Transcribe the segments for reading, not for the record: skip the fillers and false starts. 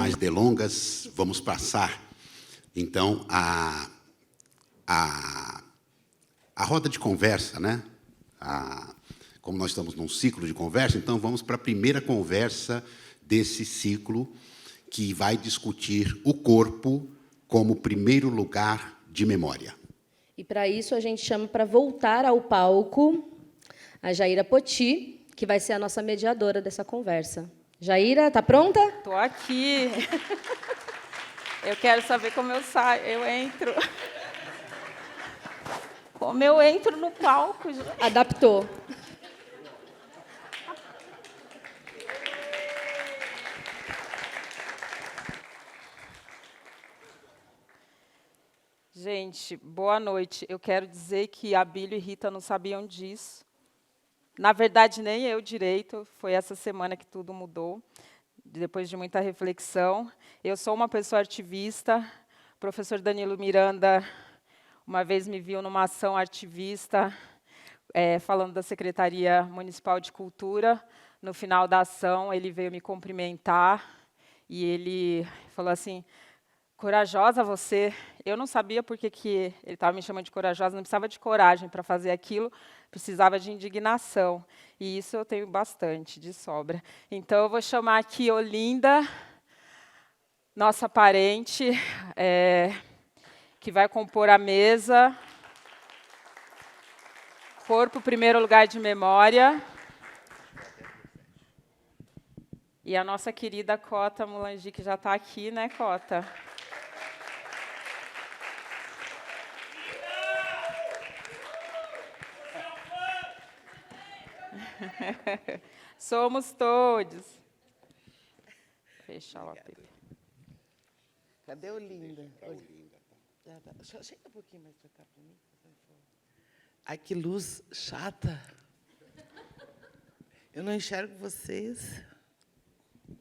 mais delongas, vamos passar, então, a roda de conversa, né? Como nós estamos num ciclo de conversa, então vamos para a primeira conversa desse ciclo, que vai discutir o corpo como primeiro lugar de memória. E, para isso, a gente chama para voltar ao palco a Jaira Poti, que vai ser a nossa mediadora dessa conversa. Jaira, está pronta? Estou aqui. Eu quero saber como eu saio. Eu entro. Como eu entro no palco. Adaptou. Gente, boa noite. Eu quero dizer que a Bílio e Rita não sabiam disso. Na verdade, nem eu direito. Foi essa semana que tudo mudou, depois de muita reflexão. Eu sou uma pessoa ativista. O professor Danilo Miranda, uma vez me viu numa ação ativista, falando da Secretaria Municipal de Cultura. No final da ação, ele veio me cumprimentar e ele falou assim: corajosa você. Eu não sabia por que ele estava me chamando de corajosa, não precisava de coragem para fazer aquilo, precisava de indignação. E isso eu tenho bastante, de sobra. Então, eu vou chamar aqui Olinda, nossa parente, que vai compor a mesa. Corpo, primeiro lugar de memória. E a nossa querida Cota Mulangi, que já está aqui, né, Cota? Somos todos. Fechar o app. Cadê Olinda? Só chega um pouquinho mais para cá para mim. Ai, que luz chata. Eu não enxergo vocês.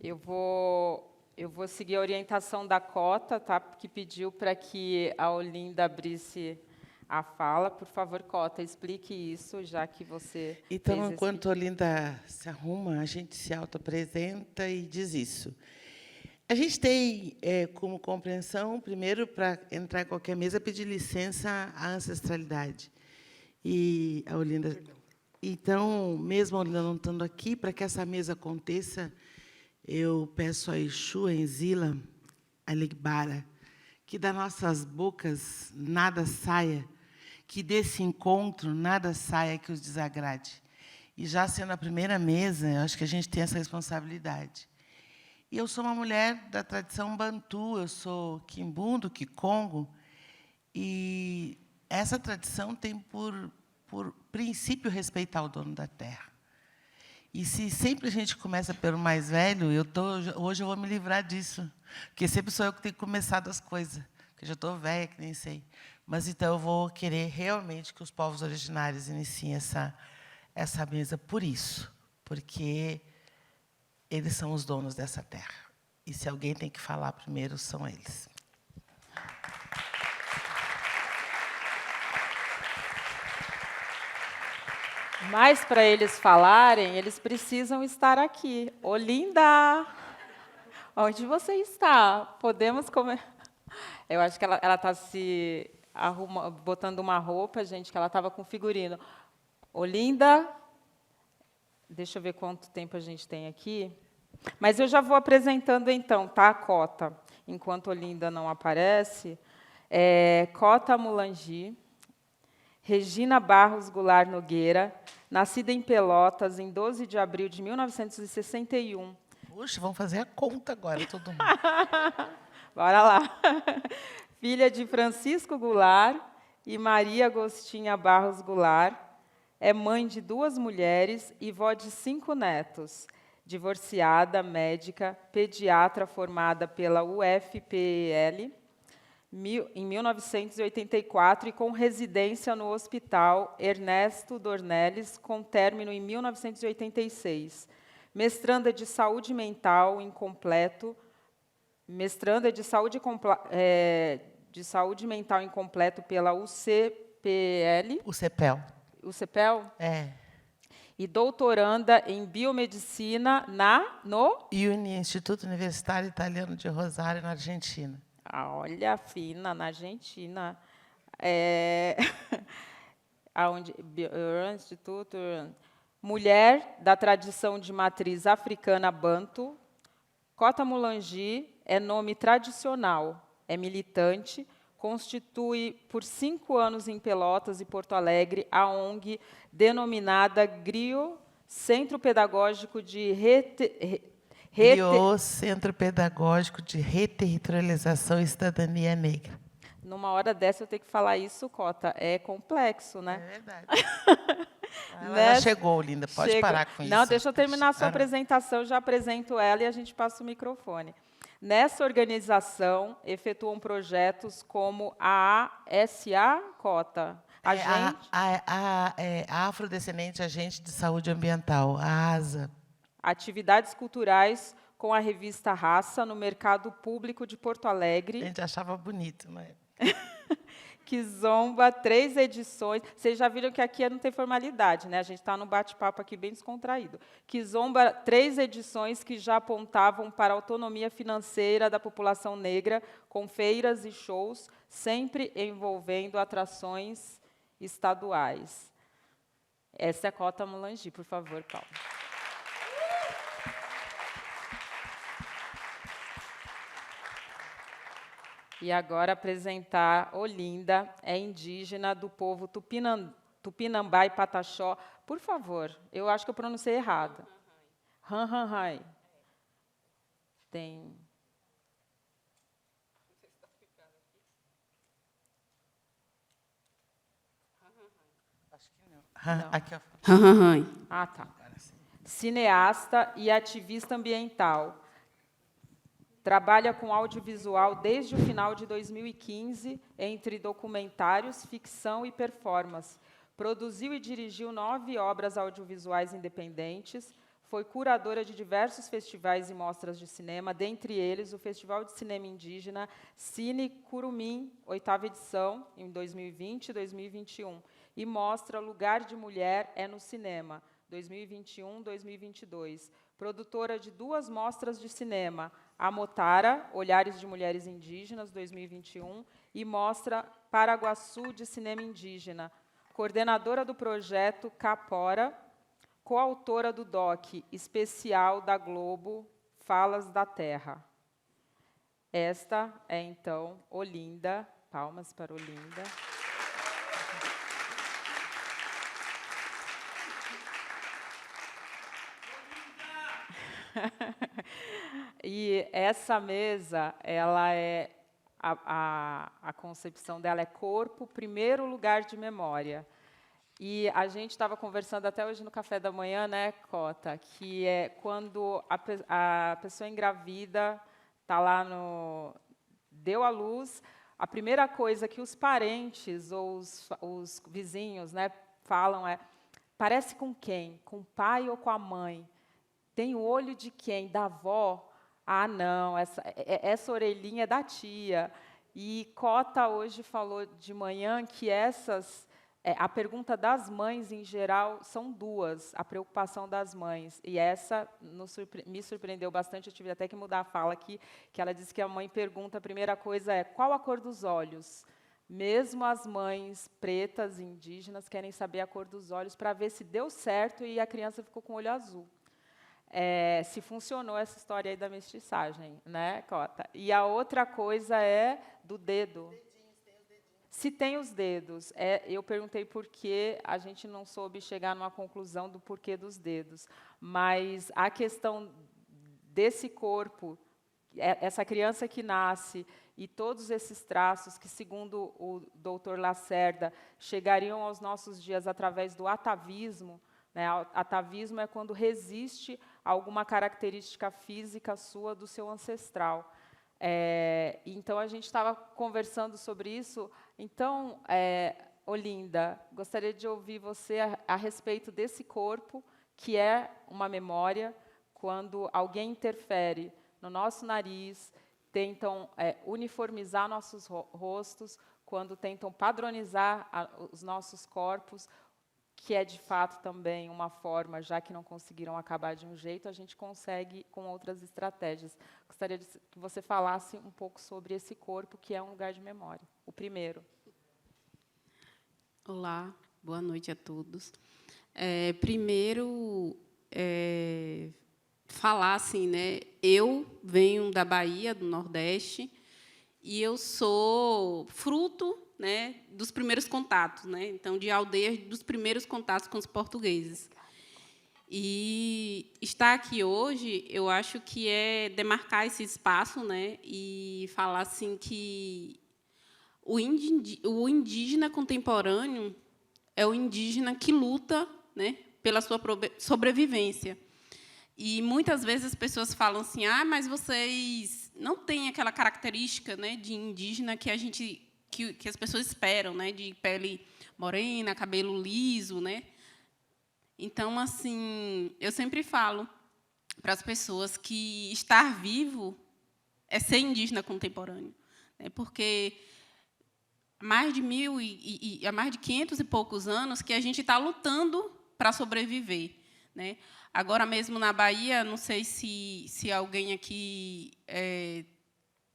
Eu vou seguir a orientação da Cota, tá? Que pediu para que a Olinda abrisse a fala. Por favor, Cota, explique isso, já que você Então, enquanto a Olinda se arruma, a gente se auto-apresenta e diz isso. A gente tem como compreensão, primeiro, para entrar em qualquer mesa, pedir licença à ancestralidade. E a Olinda... Então, mesmo a Olinda não estando aqui, para que essa mesa aconteça, eu peço a Exu, a Enzila, a Legbara, que das nossas bocas nada saia, que desse encontro nada saia que os desagrade. E, já sendo a primeira mesa, eu acho que a gente tem essa responsabilidade. E eu sou uma mulher da tradição bantu, eu sou quimbundo, quikongo, e essa tradição tem por princípio respeitar o dono da terra. E se sempre a gente começa pelo mais velho, hoje eu vou me livrar disso, porque sempre sou eu que tenho começado as coisas, porque já estou velha, que nem sei. Mas, então, eu vou querer realmente que os povos originários iniciem essa mesa por isso, porque eles são os donos dessa terra. E, se alguém tem que falar primeiro, são eles. Mas, para eles falarem, eles precisam estar aqui. Olinda, onde você está? Podemos comer? Eu acho que ela está se botando uma roupa, gente, que ela estava com figurino. Olinda, deixa eu ver quanto tempo a gente tem aqui. Mas eu já vou apresentando, então, tá, Cota? Enquanto Olinda não aparece. Cota Mulangi, Regina Barros Goulart Nogueira, nascida em Pelotas, em 12 de abril de 1961. Puxa, vamos fazer a conta agora, todo mundo. Bora lá. Filha de Francisco Goulart e Maria Agostinha Barros Goulart. É mãe de 2 mulheres e vó de 5 netos. Divorciada, médica, pediatra formada pela UFPEL em 1984 e com residência no Hospital Ernesto Dornelles, com término em 1986. Mestranda de Saúde Mental incompleto, mestranda de Saúde Mental incompleto pela UCPL. O CEPEL. O CEPEL? É. e doutoranda em biomedicina no... IUNI, Instituto Universitário Italiano de Rosário, na Argentina. Olha, fina, na Argentina. Instituto... Mulher da tradição de matriz africana banto, Cota Mulangi é nome tradicional, é militante, constitui por 5 anos em Pelotas e Porto Alegre a ONG denominada GRIO, Centro Pedagógico de GRIO, Centro Pedagógico de Reterritorialização e Cidadania Negra. Numa hora dessa eu tenho que falar isso, Cota, é complexo, né? É verdade. Ela já chegou, linda, pode parar com isso. Não, deixa eu terminar a sua apresentação, eu já apresento ela e a gente passa o microfone. Nessa organização, efetuam projetos como a ASA, Cota, a Afrodescendente Agente de Saúde Ambiental, a ASA. Atividades culturais com a revista Raça no Mercado Público de Porto Alegre. A gente achava bonito, não é? Kizomba, 3 edições. Vocês já viram que aqui não tem formalidade, né? A gente está num bate-papo aqui bem descontraído. Kizomba, 3 edições que já apontavam para a autonomia financeira da população negra, com feiras e shows, sempre envolvendo atrações estaduais. Essa é a Cota Mulangi, por favor, Paulo. E agora apresentar Olinda, é indígena do povo Tupinambá e Pataxó. Por favor, eu acho que eu pronunciei errado. Ranhanhai. Tem... Acho que não. Aqui, ó. Ah, tá. Cineasta e ativista ambiental. Trabalha com audiovisual desde o final de 2015, entre documentários, ficção e performance. Produziu e dirigiu 9 obras audiovisuais independentes, foi curadora de diversos festivais e mostras de cinema, dentre eles o Festival de Cinema Indígena Cine Curumim, 8ª edição, em 2020 e 2021, e mostra Lugar de Mulher é no Cinema, 2021-2022. Produtora de 2 mostras de cinema, a Motara, Olhares de Mulheres Indígenas, 2021, e Mostra Paraguaçu de Cinema Indígena. Coordenadora do projeto Capora, coautora do DOC especial da Globo, Falas da Terra. Esta é, então, Olinda. Palmas para Olinda. E essa mesa, ela é a concepção dela é corpo, primeiro lugar de memória. E a gente estava conversando até hoje no café da manhã, né, Cota, que é quando a pessoa engravida está lá deu à luz, a primeira coisa que os parentes ou os vizinhos, né, falam é: parece com quem? Com o pai ou com a mãe? Tem o olho de quem? Da avó? Ah, não, essa orelhinha é da tia. E Cota hoje falou de manhã que a pergunta das mães, em geral, são 2, a preocupação das mães. E essa me surpreendeu bastante, eu tive até que mudar a fala aqui, que ela disse que a mãe pergunta, a primeira coisa é: qual a cor dos olhos? Mesmo as mães pretas, indígenas, querem saber a cor dos olhos para ver se deu certo e a criança ficou com o olho azul. Se funcionou essa história aí da mestiçagem, né, Cota? E a outra coisa é do dedo. Se tem os dedos. Eu perguntei por que a gente não soube chegar numa conclusão do porquê dos dedos. Mas a questão desse corpo, essa criança que nasce, e todos esses traços que, segundo o doutor Lacerda, chegariam aos nossos dias através do atavismo, né? Atavismo é quando resiste a alguma característica física sua do seu ancestral. Então, a gente estava conversando sobre isso. Então, Olinda, gostaria de ouvir você a respeito desse corpo, que é uma memória, quando alguém interfere no nosso nariz, tentam uniformizar nossos rostos, quando tentam padronizar os nossos corpos, que é, de fato, também uma forma, já que não conseguiram acabar de um jeito, a gente consegue com outras estratégias. Gostaria que você falasse um pouco sobre esse corpo, que é um lugar de memória, o primeiro. Olá, boa noite a todos. Primeiro, falar assim, né? Eu venho da Bahia, do Nordeste, e eu sou fruto, né, dos primeiros contatos, né? Então, de aldeias dos primeiros contatos com os portugueses. E estar aqui hoje, eu acho que é demarcar esse espaço, né, e falar assim que o indígena contemporâneo é o indígena que luta, né, pela sua sobrevivência. E, muitas vezes, as pessoas falam assim, mas vocês não têm aquela característica, né, de indígena que as pessoas esperam, né, de pele morena, cabelo liso, né? Então, assim, eu sempre falo para as pessoas que estar vivo é ser indígena contemporâneo, né, porque há mais de 500 e poucos anos que a gente está lutando para sobreviver, né? Agora mesmo na Bahia, não sei se alguém aqui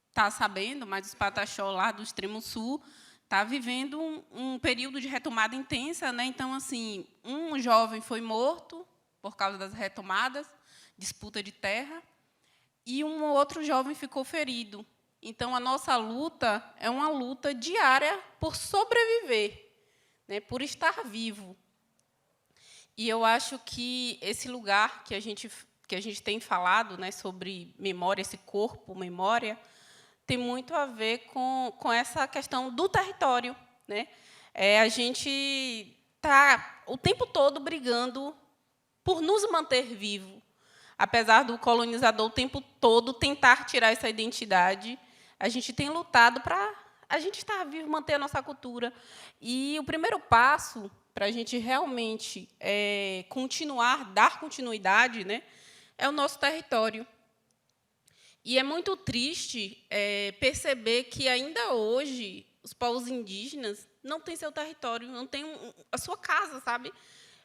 está sabendo, mas os Pataxó lá do extremo sul está vivendo um período de retomada intensa, né? Então, assim, um jovem foi morto por causa das retomadas, disputa de terra, e um outro jovem ficou ferido. Então, a nossa luta é uma luta diária por sobreviver, né? Por estar vivo. E eu acho que esse lugar que a gente tem falado, né, sobre memória, esse corpo, memória, tem muito a ver com essa questão do território, né? A gente está o tempo todo brigando por nos manter vivo, apesar do colonizador o tempo todo tentar tirar essa identidade. A gente tem lutado para a gente estar vivo, manter a nossa cultura. E o primeiro passo para a gente realmente dar continuidade, né, é o nosso território. E é muito triste perceber que, ainda hoje, os povos indígenas não têm seu território, não têm a sua casa, sabe?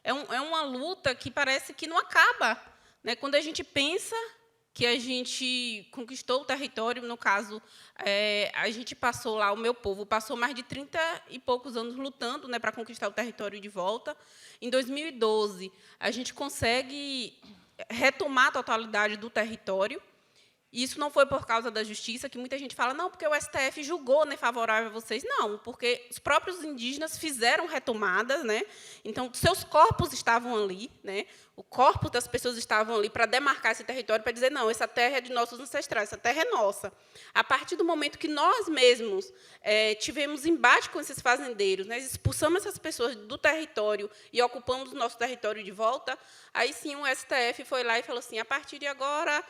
É uma luta que parece que não acaba, né? Quando a gente pensa que a gente conquistou o território, no caso, a gente passou lá, o meu povo passou mais de 30 e poucos anos lutando, né, para conquistar o território de volta. Em 2012, a gente consegue retomar a totalidade do território. Isso não foi por causa da justiça, que muita gente fala, não, porque o STF julgou, né, favorável a vocês. Não, porque os próprios indígenas fizeram retomadas, né? Então, seus corpos estavam ali, né? O corpo das pessoas estavam ali para demarcar esse território, para dizer, não, essa terra é de nossos ancestrais, essa terra é nossa. A partir do momento que nós mesmos tivemos embate com esses fazendeiros, né, expulsamos essas pessoas do território e ocupamos o nosso território de volta, aí sim o STF foi lá e falou assim, a partir de agora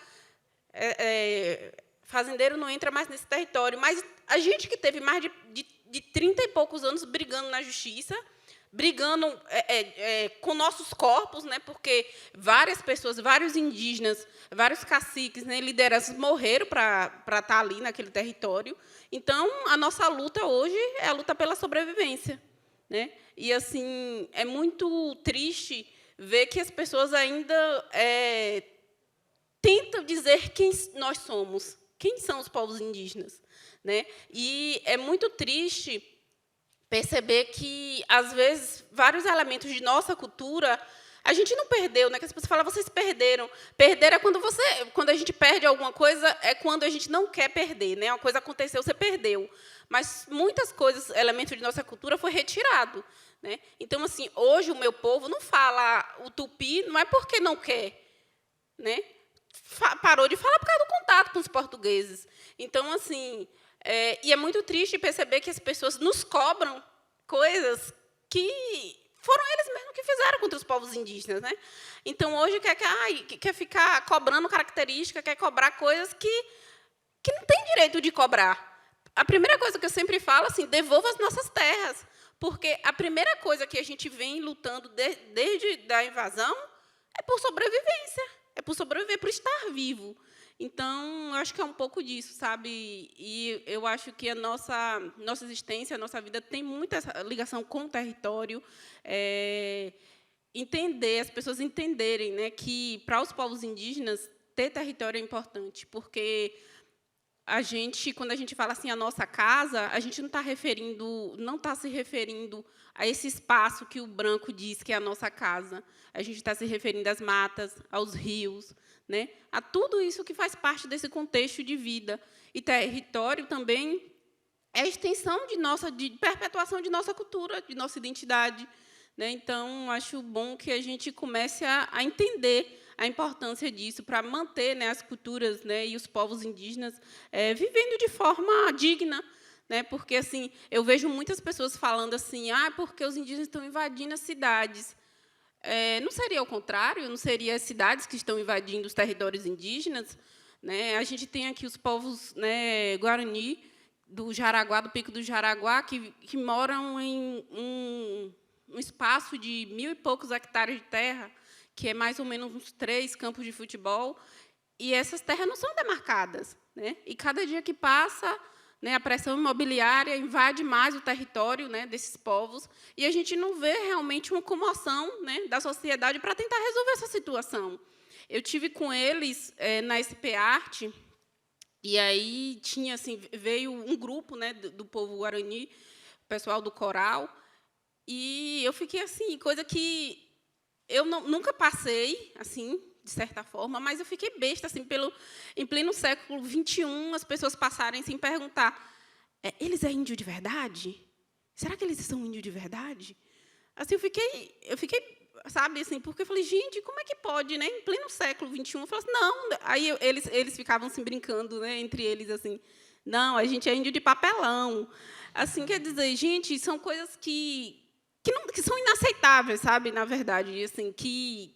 fazendeiro não entra mais nesse território. Mas a gente que teve mais de 30 e poucos anos brigando na justiça, brigando com nossos corpos, né, porque várias pessoas, vários indígenas, vários caciques, né, lideranças morreram para estar ali naquele território. Então, a nossa luta hoje é a luta pela sobrevivência, né? E, assim, é muito triste ver que as pessoas ainda tentam dizer quem nós somos, quem são os povos indígenas, né? E é muito triste perceber que, às vezes, vários elementos de nossa cultura a gente não perdeu, né? Que as pessoas falam, vocês perderam. Perder é quando a gente perde alguma coisa, é quando a gente não quer perder, né? Uma coisa aconteceu, você perdeu. Mas muitas coisas, elementos de nossa cultura, foi retirado, né? Então, assim, hoje o meu povo não fala o tupi, não é porque não quer, né? Parou de falar por causa do contato com os portugueses. Então, assim, e é muito triste perceber que as pessoas nos cobram coisas que foram eles mesmos que fizeram contra os povos indígenas, né? Então, hoje quer ficar cobrando característica, quer cobrar coisas que não tem direito de cobrar. A primeira coisa que eu sempre falo, assim, devolva as nossas terras, porque a primeira coisa que a gente vem lutando desde a invasão é por sobrevivência. É por sobreviver, por estar vivo. Então, eu acho que é um pouco disso, sabe? E eu acho que a nossa existência, a nossa vida tem muita ligação com o território. Entender, as pessoas entenderem, né, que, para os povos indígenas, ter território é importante, porque quando a gente fala assim, a nossa casa, a gente não está se referindo a esse espaço que o branco diz que é a nossa casa. A gente está se referindo às matas, aos rios, né, a tudo isso que faz parte desse contexto de vida. E território também é a extensão de perpetuação de nossa cultura, de nossa identidade, né. Então, acho bom que a gente comece a entender a importância disso para manter, né, as culturas, né, e os povos indígenas vivendo de forma digna, né, porque assim eu vejo muitas pessoas falando assim, porque os indígenas estão invadindo as cidades. Não seria o contrário? Não seria as cidades que estão invadindo os territórios indígenas, né? A gente tem aqui os povos, né, Guarani do Jaraguá, do Pico do Jaraguá, que moram em um espaço de 1.000 e poucos hectares de terra, que é mais ou menos uns 3 campos de futebol, e essas terras não são demarcadas, né? E cada dia que passa, né, a pressão imobiliária invade mais o território, né, desses povos, e a gente não vê realmente uma comoção, né, da sociedade para tentar resolver essa situação. Eu tive com eles na SP Arte, e aí tinha assim, veio um grupo, né, do povo Guarani, o pessoal do coral, e eu fiquei assim, coisa que eu nunca passei, assim, de certa forma, mas eu fiquei besta, assim, em pleno século XXI, as pessoas passarem sem perguntar, eles é índio de verdade? Será que eles são índio de verdade? Assim, eu fiquei, sabe, assim, porque eu falei, gente, como é que pode, né? Em pleno século XXI, eu falei assim, não. Aí eles ficavam assim brincando, né, entre eles, assim, não, a gente é índio de papelão. Assim, quer dizer, gente, são coisas que são inaceitáveis, sabe, na verdade, assim, que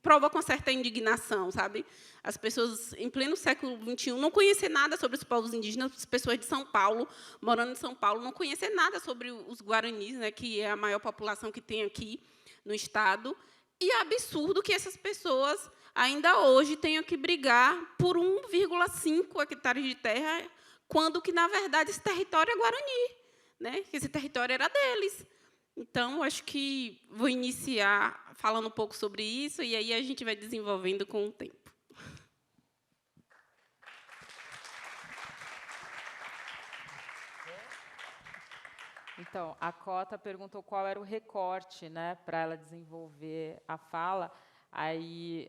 provocam uma certa indignação, sabe? As pessoas, em pleno século XXI, não conhecer nada sobre os povos indígenas, as pessoas de São Paulo, morando em São Paulo, não conhecer nada sobre os guaranis, né, que é a maior população que tem aqui no estado, e é absurdo que essas pessoas ainda hoje tenham que brigar por 1,5 hectares de terra, quando que, na verdade, esse território é guarani, né? Que esse território era deles. Então, acho que vou iniciar falando um pouco sobre isso, e aí a gente vai desenvolvendo com o tempo. Então, a Cota perguntou qual era o recorte, né, para ela desenvolver a fala. Aí,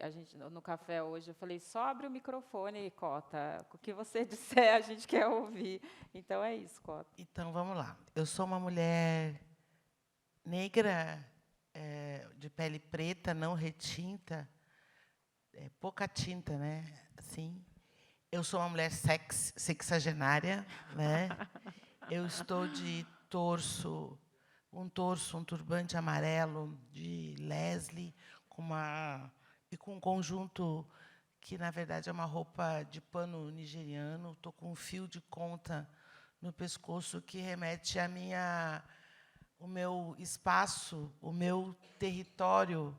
no café hoje, eu falei, só abre o microfone, Cota. O que você disser, a gente quer ouvir. Então, é isso, Cota. Então, vamos lá. Eu sou uma mulher negra, de pele preta, não retinta, pouca tinta, né? Assim. Eu sou uma mulher sexagenária, né? Eu estou de um turbante amarelo de Leslie, com um conjunto que, na verdade, é uma roupa de pano nigeriano. Estou com um fio de conta no pescoço que remete o meu espaço, o meu território,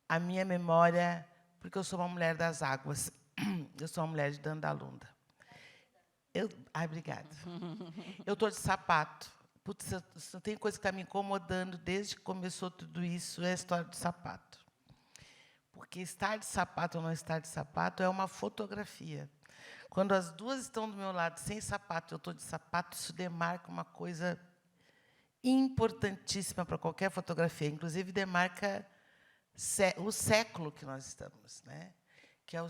a minha memória, porque eu sou uma mulher das águas. Eu sou uma mulher de Dandalunda. Obrigada. Eu estou de sapato. Putz, tem coisa que está me incomodando desde que começou tudo isso, é a história do sapato. Porque estar de sapato ou não estar de sapato é uma fotografia. Quando as duas estão do meu lado sem sapato, eu estou de sapato, isso demarca uma coisa importantíssima para qualquer fotografia. Inclusive, demarca o século que nós estamos, né? Que é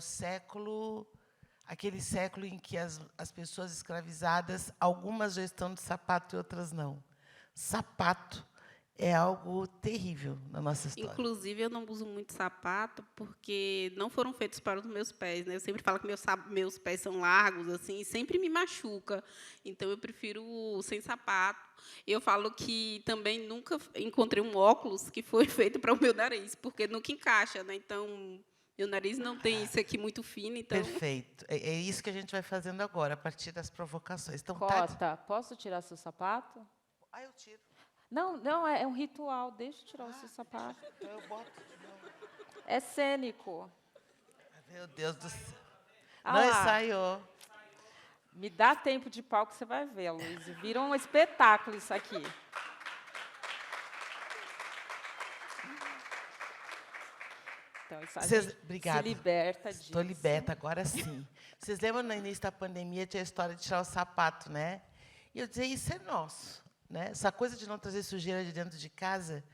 aquele século em que as pessoas escravizadas, algumas já estão de sapato e outras não. Sapato é algo terrível na nossa história. Inclusive, eu não uso muito sapato porque não foram feitos para os meus pés, né? Eu sempre falo que meus pés são largos, assim, e sempre me machuca. Então, eu prefiro sem sapato. Eu falo que também nunca encontrei um óculos que foi feito para o meu nariz, porque nunca encaixa, né? Então, meu nariz não tem isso aqui muito fino, então... Perfeito. É isso que a gente vai fazendo agora, a partir das provocações. Então, Cota, posso tirar seu sapato? Eu tiro. Não, é um ritual. Deixa eu tirar o seu sapato. Então eu boto. É cênico. Meu Deus do céu. Ah Não lá. ensaiou. Me dá tempo de palco, você vai ver, Luiz. Vira um espetáculo isso aqui. Então, isso a gente Obrigada. se liberta disso. Estou liberta, agora sim. Vocês lembram, no início da pandemia, tinha a história de tirar o sapato, né? E eu dizia, isso é nosso. Né? Essa coisa de não trazer sujeira de dentro de casa,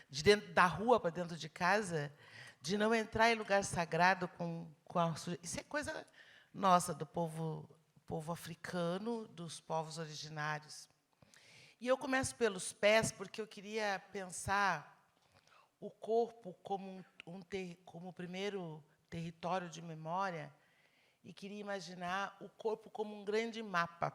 de dentro da rua para dentro de casa, de não entrar em lugar sagrado com a sujeira. Isso é coisa nossa, do povo africano, dos povos originários. E eu começo pelos pés, porque eu queria pensar o corpo como como o primeiro território de memória, e queria imaginar o corpo como um grande mapa.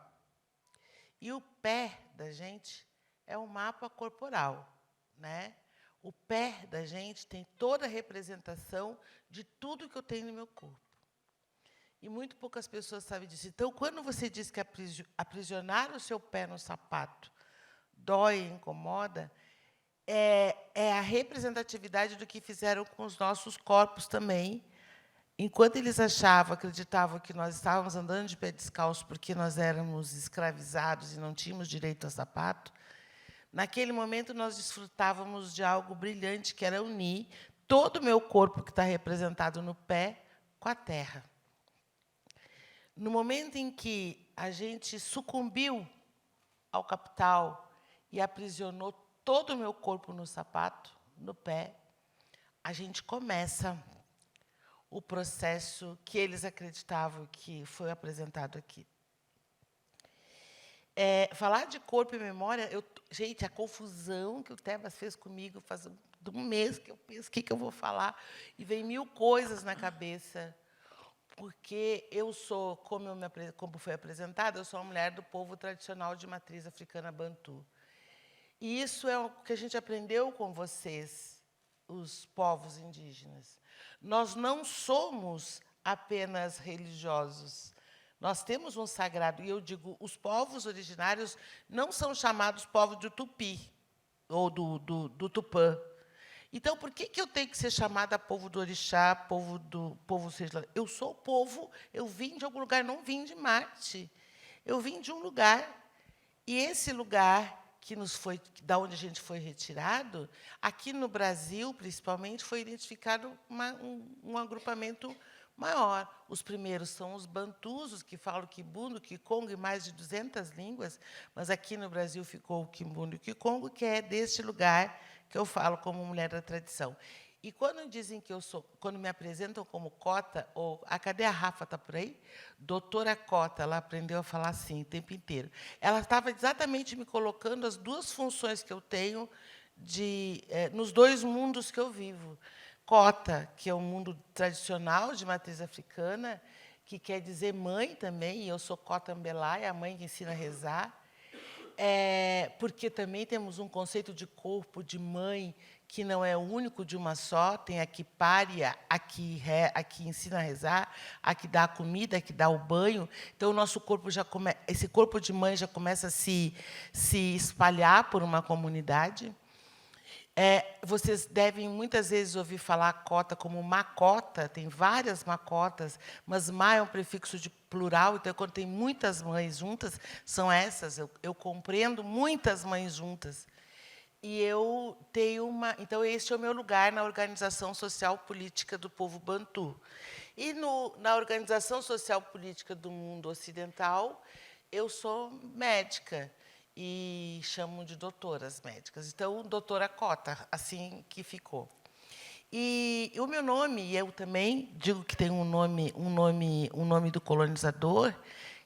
E o pé da gente é um mapa corporal, né? O pé da gente tem toda a representação de tudo que eu tenho no meu corpo. E muito poucas pessoas sabem disso. Então, quando você diz que aprisionar o seu pé no sapato dói e incomoda, é a representatividade do que fizeram com os nossos corpos também. Enquanto eles acreditavam que nós estávamos andando de pé descalço porque nós éramos escravizados e não tínhamos direito a sapato, naquele momento nós desfrutávamos de algo brilhante, que era unir todo o meu corpo, que está representado no pé, com a terra. No momento em que a gente sucumbiu ao capital e aprisionou todo o meu corpo no sapato, no pé, a gente começa o processo que eles acreditavam que foi apresentado aqui. Falar de corpo e memória, gente, a confusão que o Tebas fez comigo faz um mês que eu penso o que eu vou falar, e vem 1000 coisas na cabeça, porque eu sou, como foi apresentado, eu sou uma mulher do povo tradicional de matriz africana bantu. E isso é o que a gente aprendeu com vocês, os povos indígenas. Nós não somos apenas religiosos. Nós temos um sagrado. E eu digo, os povos originários não são chamados povos do Tupi ou do Tupã. Então, por que eu tenho que ser chamada povo do Orixá, povo seja lá? Eu sou povo, eu vim de algum lugar, não vim de Marte. Eu vim de um lugar. E esse lugar da onde a gente foi retirado, aqui no Brasil, principalmente, foi identificado um agrupamento maior. Os primeiros são os bantus, os que falam quibundo, quikongo, e mais de 200 línguas, mas aqui no Brasil ficou o quibundo e o quikongo, que é deste lugar que eu falo como mulher da tradição. E quando dizem que quando me apresentam como Cota, cadê a Rafa, está por aí? Doutora Cota, ela aprendeu a falar assim o tempo inteiro. Ela estava exatamente me colocando as duas funções que eu tenho nos dois mundos que eu vivo. Cota, que é o mundo tradicional de matriz africana, que quer dizer mãe também, e eu sou Cota Ambelai, a mãe que ensina a rezar. Porque também temos um conceito de corpo, de mãe, que não é único de uma só, tem a que pária, a que ensina a rezar, a que dá a comida, a que dá o banho. Então, o nosso corpo esse corpo de mãe já começa a se espalhar por uma comunidade. Vocês devem, muitas vezes, ouvir falar cota como macota, tem várias macotas, mas ma é um prefixo de plural, então, quando tem muitas mães juntas, são essas. Eu compreendo muitas mães juntas. E eu tenho então, este é o meu lugar na organização social política do povo bantu. E na organização social política do mundo ocidental, eu sou médica e chamam de doutoras médicas. Então, doutora Cota, assim que ficou. E o meu nome, eu também digo que tem um nome do colonizador,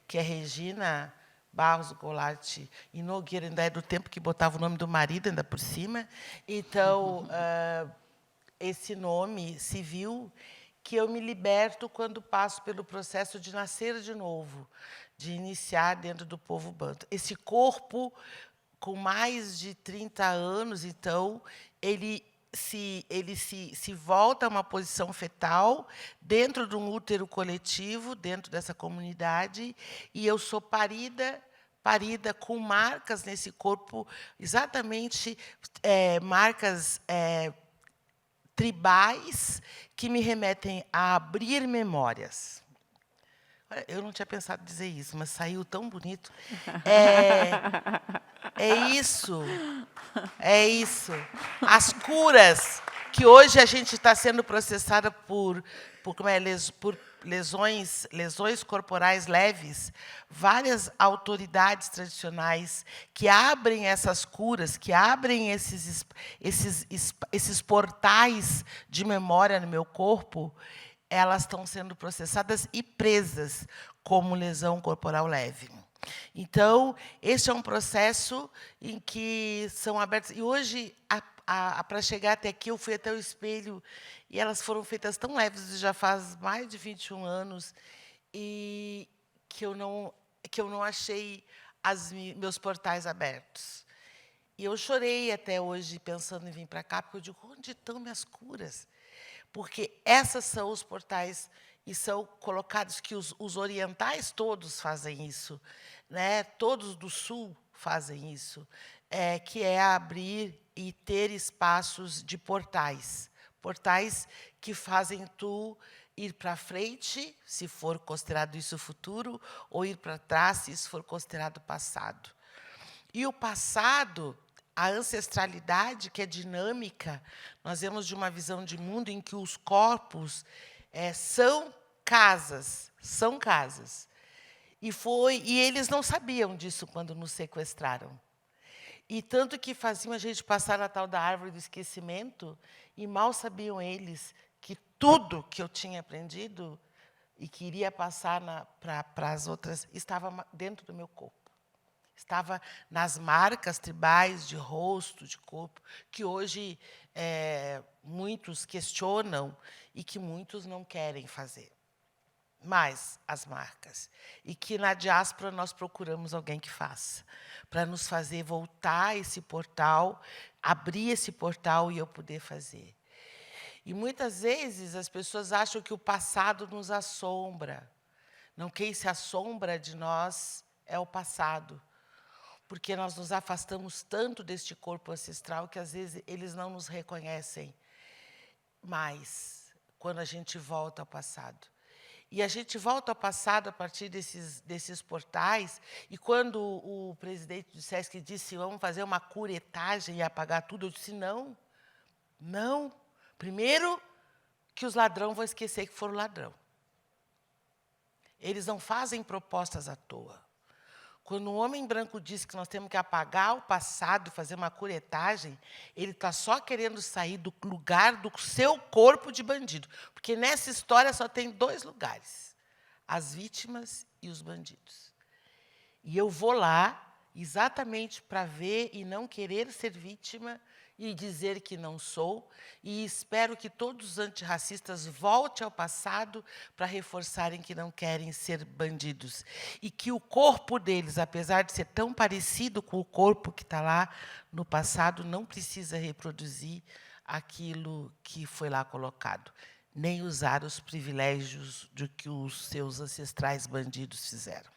que é Regina Barros Goulart e Nogueira, ainda é do tempo que botava o nome do marido ainda por cima. Então, esse nome civil que eu me liberto quando passo pelo processo de nascer de novo, de iniciar dentro do povo bantu. Esse corpo, com mais de 30 anos, então, ele se volta a uma posição fetal dentro de um útero coletivo, dentro dessa comunidade, e eu sou parida com marcas nesse corpo, exatamente marcas tribais que me remetem a abrir memórias. Olha, eu não tinha pensado em dizer isso, mas saiu tão bonito. É isso. É isso. As curas que hoje a gente está sendo processada por lesões corporais leves, várias autoridades tradicionais que abrem essas curas, que abrem esses portais de memória no meu corpo, elas estão sendo processadas e presas como lesão corporal leve. Então, este é um processo em que são abertos. E hoje, para chegar até aqui, eu fui até o espelho e elas foram feitas tão leves, já faz mais de 21 anos, e que eu não achei meus portais abertos. E eu chorei até hoje pensando em vir para cá, porque eu digo, onde estão minhas curas? Porque esses são os portais e são colocados que os orientais todos fazem isso, né? Todos do sul fazem isso, que é abrir e ter espaços de portais, portais que fazem tu ir para frente, se for considerado isso futuro, ou ir para trás, se isso for considerado passado. E o passado, a ancestralidade, que é dinâmica, nós vemos de uma visão de mundo em que os corpos são casas, são casas. E eles não sabiam disso quando nos sequestraram. E tanto que faziam a gente passar na tal da árvore do esquecimento, e mal sabiam eles que tudo que eu tinha aprendido e que iria passar para as outras estava dentro do meu corpo. Estava nas marcas tribais de rosto, de corpo, que hoje muitos questionam e que muitos não querem fazer. Mas as marcas. E que na diáspora nós procuramos alguém que faça, para nos fazer voltar esse portal, abrir esse portal e eu poder fazer. E muitas vezes as pessoas acham que o passado nos assombra. Não, quem se assombra de nós é o passado. Porque nós nos afastamos tanto deste corpo ancestral que, às vezes, eles não nos reconhecem mais quando a gente volta ao passado. E a gente volta ao passado a partir desses portais, e quando o presidente do SESC disse vamos fazer uma curetagem e apagar tudo, eu disse não, não. Primeiro, que os ladrões vão esquecer que foram ladrão. Eles não fazem propostas à toa. Quando o homem branco diz que nós temos que apagar o passado, fazer uma curetagem, ele está só querendo sair do lugar do seu corpo de bandido. Porque nessa história só tem 2 lugares, as vítimas e os bandidos. E eu vou lá exatamente para ver e não querer ser vítima e dizer que não sou, e espero que todos os antirracistas voltem ao passado para reforçarem que não querem ser bandidos. E que o corpo deles, apesar de ser tão parecido com o corpo que está lá no passado, não precisa reproduzir aquilo que foi lá colocado, nem usar os privilégios de que os seus ancestrais bandidos fizeram.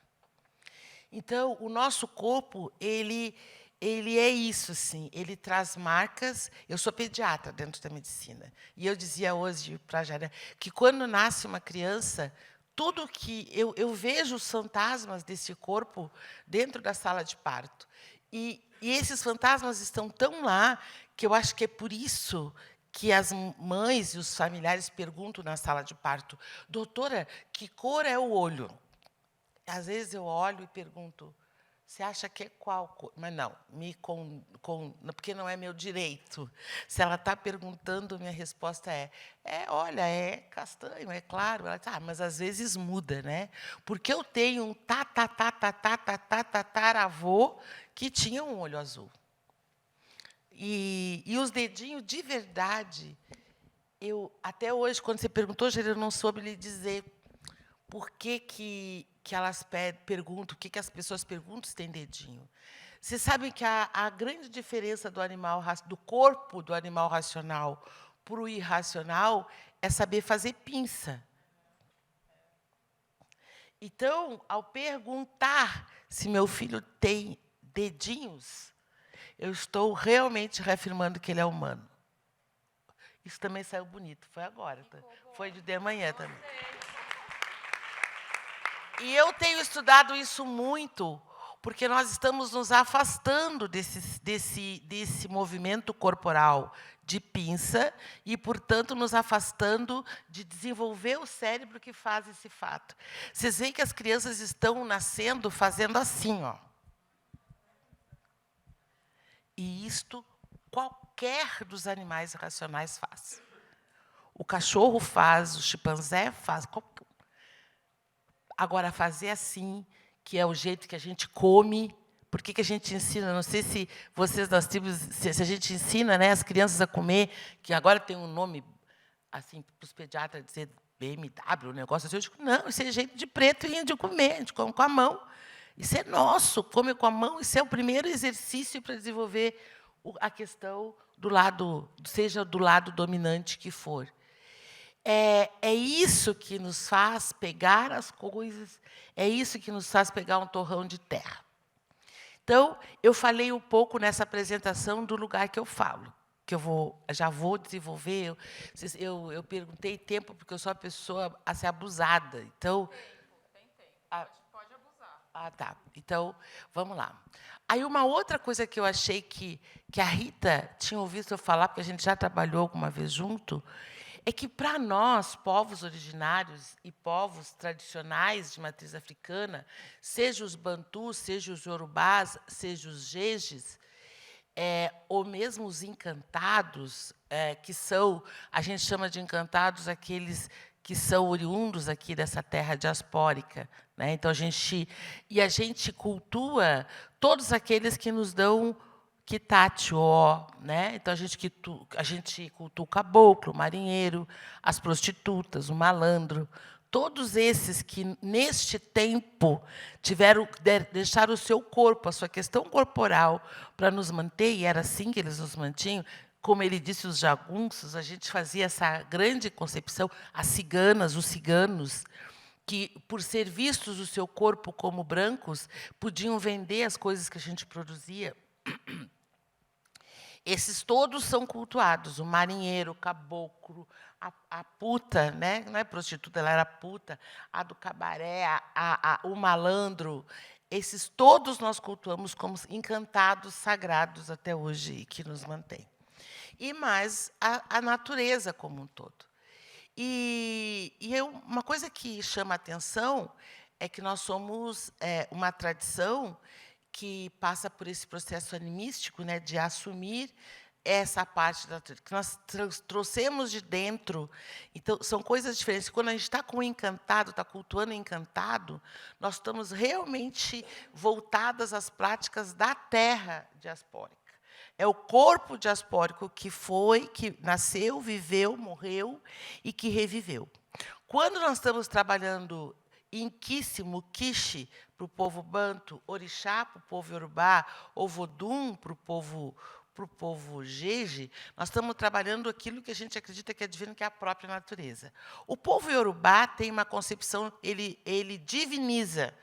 Então, o nosso corpo, ele é isso, sim. Ele traz marcas. Eu sou pediatra dentro da medicina. E eu dizia hoje para a Jara que, quando nasce uma criança, tudo que eu vejo os fantasmas desse corpo dentro da sala de parto. E esses fantasmas estão tão lá que eu acho que é por isso que as mães e os familiares perguntam na sala de parto, doutora, que cor é o olho? Às vezes eu olho e pergunto, você acha que é qual cor? Mas não, porque não é meu direito. Se ela está perguntando, minha resposta olha, é castanho, é claro. Ela diz, mas às vezes muda, né? Porque eu tenho um tataravô que tinha um olho azul. E os dedinhos, de verdade, até hoje, quando você perguntou, eu não soube lhe dizer por que elas perguntam, o que as pessoas perguntam se tem dedinho. Vocês sabem que a grande diferença do corpo do animal racional para o irracional é saber fazer pinça. Então, ao perguntar se meu filho tem dedinhos, eu estou realmente reafirmando que ele é humano. Isso também saiu bonito, foi agora. Foi de manhã também. E eu tenho estudado isso muito, porque nós estamos nos afastando desse movimento corporal de pinça e, portanto, nos afastando de desenvolver o cérebro que faz esse fato. Vocês veem que as crianças estão nascendo fazendo assim, ó. E isto qualquer dos animais racionais faz. O cachorro faz, o chimpanzé faz. Agora, fazer assim, que é o jeito que a gente come. Por que a gente ensina? Não sei se vocês das tribos, se a gente ensina, né, as crianças a comer, que agora tem um nome assim para os pediatras dizer BMW, um negócio assim. Eu digo, não, isso é jeito de preto e índio comer, a gente come com a mão. Isso é nosso, come com a mão, isso é o primeiro exercício para desenvolver a questão do lado, seja do lado dominante que for. É isso que nos faz pegar as coisas, é isso que nos faz pegar um torrão de terra. Então, eu falei um pouco nessa apresentação do lugar que eu falo, que já vou desenvolver. Eu perguntei tempo, porque eu sou uma pessoa a ser abusada. Então, tem tempo. Pode abusar. Ah, tá. Então, vamos lá. Aí, uma outra coisa que eu achei que a Rita tinha ouvido eu falar, porque a gente já trabalhou alguma vez junto, é que, para nós, povos originários e povos tradicionais de matriz africana, seja os bantus, seja os yorubás, seja os jejes, ou mesmo os encantados, que são, a gente chama de encantados aqueles que são oriundos aqui dessa terra diaspórica, né? Então, a gente cultua todos aqueles que nos dão Quitatio, né? Então, a gente cultua o caboclo, o marinheiro, as prostitutas, o malandro, todos esses que, neste tempo, deixaram o seu corpo, a sua questão corporal, para nos manter, e era assim que eles nos mantinham. Como ele disse, os jagunços, a gente fazia essa grande concepção, as ciganas, os ciganos, que, por ser vistos o seu corpo como brancos, podiam vender as coisas que a gente produzia. Esses todos são cultuados, o marinheiro, o caboclo, a puta, né? Não é prostituta, ela era puta, a do cabaré, o malandro. Esses todos nós cultuamos como encantados sagrados até hoje, e que nos mantém. E mais a natureza como um todo. Uma coisa que chama a atenção é que nós somos uma tradição que passa por esse processo animístico, né, de assumir essa parte que nós trouxemos de dentro. Então, são coisas diferentes. Quando a gente está com o encantado, está cultuando o encantado, nós estamos realmente voltadas às práticas da terra diaspórica. É o corpo diaspórico que nasceu, viveu, morreu e que reviveu. Quando nós estamos trabalhando Inquice, Quiche, para o povo banto, orixá para o povo iorubá, ou vodum para o povo jeje, nós estamos trabalhando aquilo que a gente acredita que é divino, que é a própria natureza. O povo iorubá tem uma concepção, ele diviniza,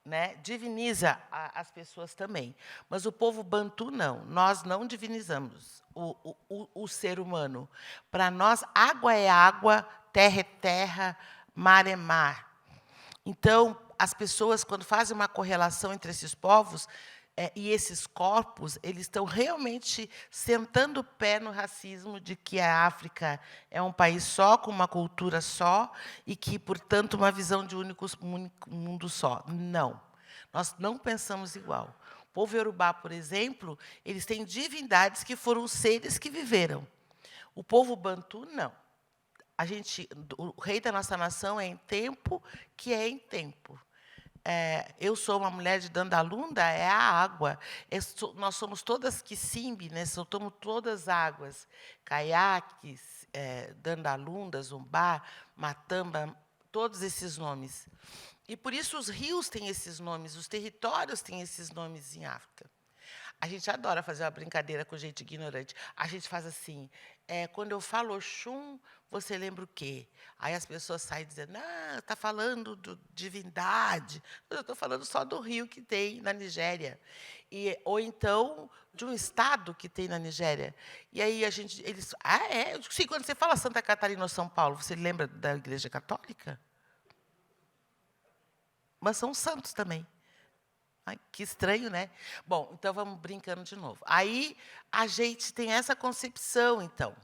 né? Diviniza as pessoas também. Mas o povo bantu, não. Nós não divinizamos o ser humano. Para nós, água é água, terra é terra, mar é mar. Então, as pessoas, quando fazem uma correlação entre esses povos e esses corpos, eles estão realmente sentando o pé no racismo de que a África é um país só, com uma cultura só, e que, portanto, uma visão de único mundo só. Não. Nós não pensamos igual. O povo iorubá, por exemplo, eles têm divindades que foram seres que viveram. O povo bantu, não. O rei da nossa nação é em tempo, que é em tempo. Eu sou uma mulher de Dandalunda, é a água. Nós somos todas Quisimbe, né? Somos todas águas. Caiaques, Dandalunda, Zumbá, Matamba, todos esses nomes. E, por isso, os rios têm esses nomes, os territórios têm esses nomes em África. A gente adora fazer uma brincadeira com gente ignorante. A gente faz assim, quando eu falo Oxum, você lembra o quê? Aí as pessoas saem dizendo, não, está falando de divindade. Mas eu estou falando só do rio que tem na Nigéria. Ou então, de um estado que tem na Nigéria. E aí eles... Eu digo, sim, quando você fala Santa Catarina ou São Paulo, você lembra da Igreja Católica? mas são santos também. Ai, que estranho, né? Bom, então vamos brincando de novo. Aí a gente tem essa concepção, então.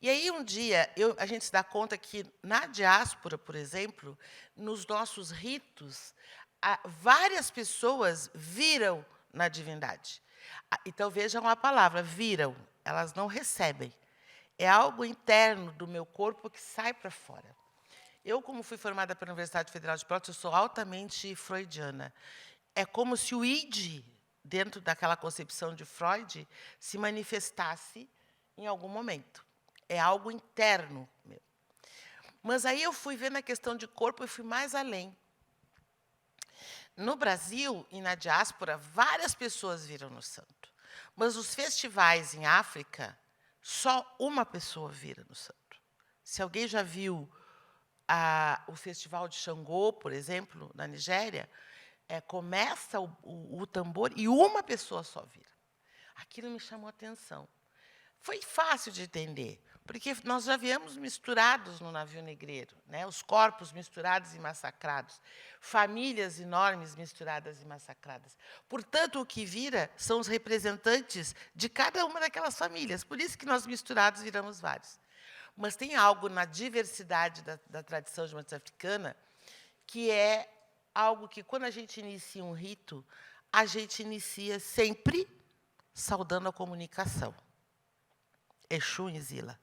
E aí um dia a gente se dá conta que na diáspora, por exemplo, nos nossos ritos, várias pessoas viram na divindade. Então vejam a palavra, viram, elas não recebem. É algo interno do meu corpo que sai para fora. Eu, como fui formada pela Universidade Federal de Pelotas, eu sou altamente freudiana. É como se o id, dentro daquela concepção de Freud, se manifestasse em algum momento. É algo interno meu. Mas aí eu fui ver na questão de corpo e fui mais além. No Brasil e na diáspora, várias pessoas viram no santo. Mas os festivais em África, só uma pessoa vira no santo. Se alguém já viu o Festival de Xangô, por exemplo, na Nigéria, começa o tambor e uma pessoa só vira. Aquilo me chamou a atenção. Foi fácil de entender, porque nós já viemos misturados no navio negreiro, né? Os corpos misturados e massacrados, famílias enormes misturadas e massacradas. Portanto, o que vira são os representantes de cada uma daquelas famílias. Por isso que nós misturados viramos vários. Mas tem algo na diversidade da tradição de matriz africana que é algo que, quando a gente inicia um rito, a gente inicia sempre saudando a comunicação. Exu e Zila.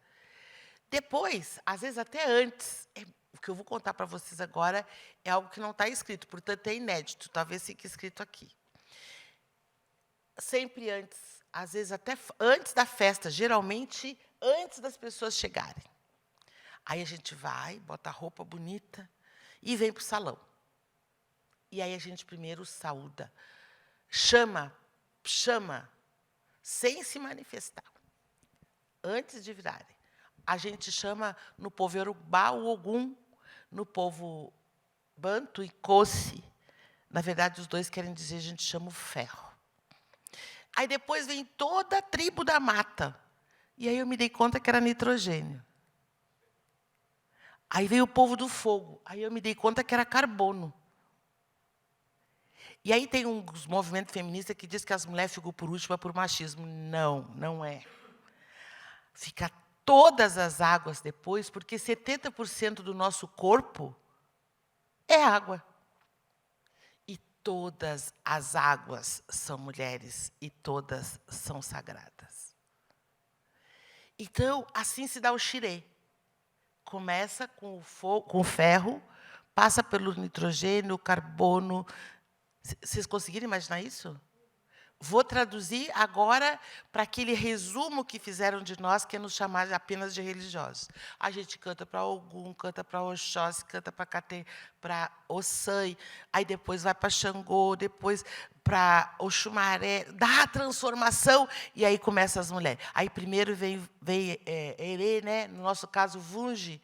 Depois, às vezes até antes, o que eu vou contar para vocês agora é algo que não está escrito, portanto é inédito, talvez fique escrito aqui. Sempre antes, às vezes até antes da festa, geralmente antes das pessoas chegarem. Aí a gente vai, bota a roupa bonita e vem para o salão. E aí a gente primeiro saúda, chama, sem se manifestar. Antes de virarem. A gente chama, no povo Yorubá, o Ogum, no povo Banto, Ikosi. Na verdade, os dois querem dizer, a gente chama o ferro. Aí depois vem toda a tribo da mata. E aí eu me dei conta que era nitrogênio. Aí veio o povo do fogo. Aí eu me dei conta que era carbono. E aí tem uns movimentos feministas que diz que as mulheres ficam por última por machismo. Não, não é. Fica todas as águas depois, porque 70% do nosso corpo é água. E todas as águas são mulheres e todas são sagradas. Então, assim se dá o xirê. Começa com o ferro, passa pelo nitrogênio, o carbono. Vocês conseguiram imaginar isso? Vou traduzir agora para aquele resumo que fizeram de nós, que é nos chamar apenas de religiosos. A gente canta para Ogum, canta para Oxóssi, canta para Ossan, aí depois vai para Xangô, depois para Oxumaré, dá a transformação, e aí começam as mulheres. Aí primeiro vem Erê, né? No nosso caso, Vungi,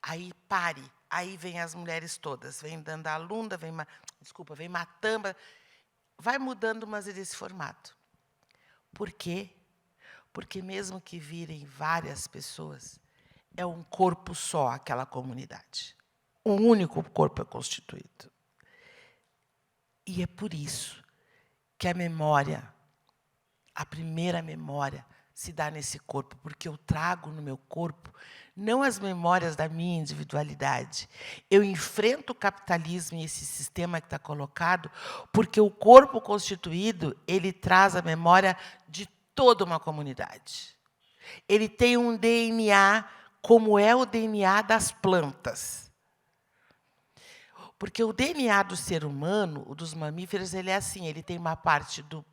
aí Pare, aí vem as mulheres todas, vem Dandalunda, vem Matamba, vai mudando, mas é desse formato. Por quê? Porque mesmo que virem várias pessoas, é um corpo só aquela comunidade. Um único corpo é constituído. E é por isso que a memória, a primeira memória, se dá nesse corpo, porque eu trago no meu corpo não as memórias da minha individualidade. Eu enfrento o capitalismo e esse sistema que está colocado, porque o corpo constituído, ele traz a memória de toda uma comunidade. Ele tem um DNA, como é o DNA das plantas. Porque o DNA do ser humano, o dos mamíferos, ele é assim, ele tem uma parte do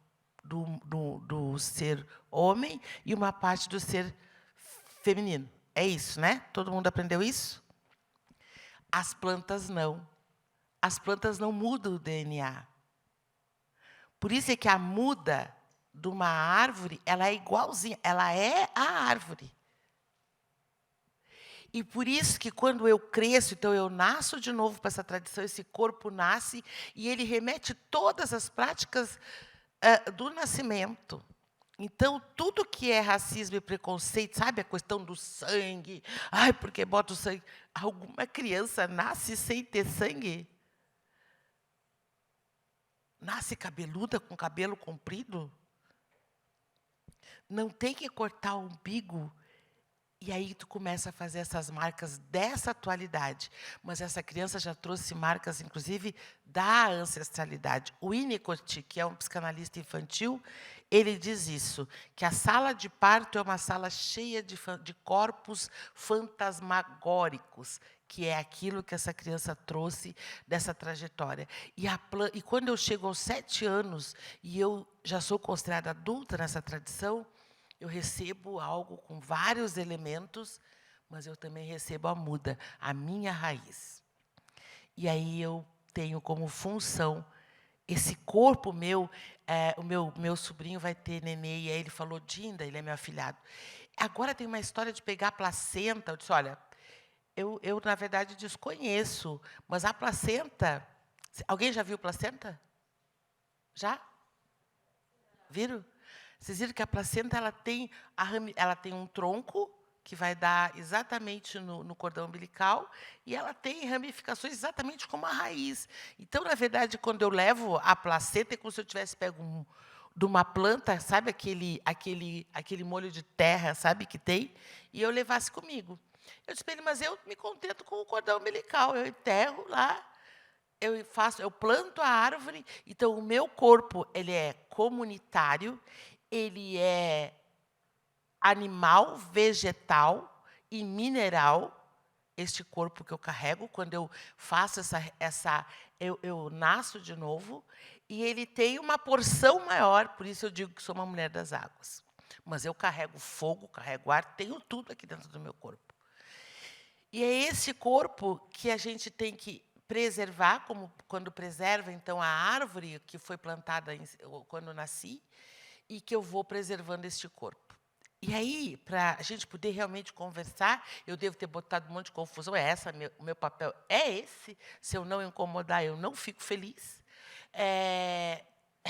ser homem e uma parte do ser feminino. É isso, né? Todo mundo aprendeu isso? As plantas não. As plantas não mudam o DNA. Por isso é que a muda de uma árvore, ela é igualzinha, ela é a árvore. E por isso que quando eu cresço, então eu nasço de novo para essa tradição, esse corpo nasce e ele remete todas as práticas do nascimento. Então, tudo que é racismo e preconceito, sabe, a questão do sangue, ai, porque bota o sangue. Alguma criança nasce sem ter sangue? nasce cabeluda com cabelo comprido? Não tem que cortar o umbigo? E aí tu começa a fazer essas marcas dessa atualidade. Mas essa criança já trouxe marcas, inclusive, da ancestralidade. O Winnicott, que é um psicanalista infantil, ele diz isso, que a sala de parto é uma sala cheia de corpos fantasmagóricos, que é aquilo que essa criança trouxe dessa trajetória. E quando eu chego aos 7 anos, e eu já sou considerada adulta nessa tradição, eu recebo algo com vários elementos, mas eu também recebo a muda, a minha raiz. E aí eu tenho como função esse corpo meu, o meu sobrinho vai ter nenê, e aí ele falou, Dinda, ele é meu afilhado. Agora tem uma história de pegar a placenta. Eu disse, olha, eu na verdade, desconheço, mas a placenta... Alguém já viu placenta? Já? Viram? Vocês viram que a placenta ela tem um tronco que vai dar exatamente no cordão umbilical e ela tem ramificações exatamente como a raiz. Então, na verdade, quando eu levo a placenta, é como se eu tivesse pego de uma planta, sabe aquele molho de terra, sabe que tem, e eu levasse comigo. Eu disse para ele, mas eu me contento com o cordão umbilical, eu enterro lá. Eu planto a árvore, então o meu corpo ele é comunitário, ele é animal, vegetal e mineral, este corpo que eu carrego, quando eu faço eu nasço de novo, e ele tem uma porção maior, por isso eu digo que sou uma mulher das águas. Mas eu carrego fogo, carrego ar, tenho tudo aqui dentro do meu corpo. E é esse corpo que a gente tem que preservar, como quando preserva, então, a árvore que foi plantada quando eu nasci, e que eu vou preservando este corpo. E aí, para a gente poder realmente conversar, eu devo ter botado um monte de confusão, o meu papel é esse, se eu não incomodar, eu não fico feliz.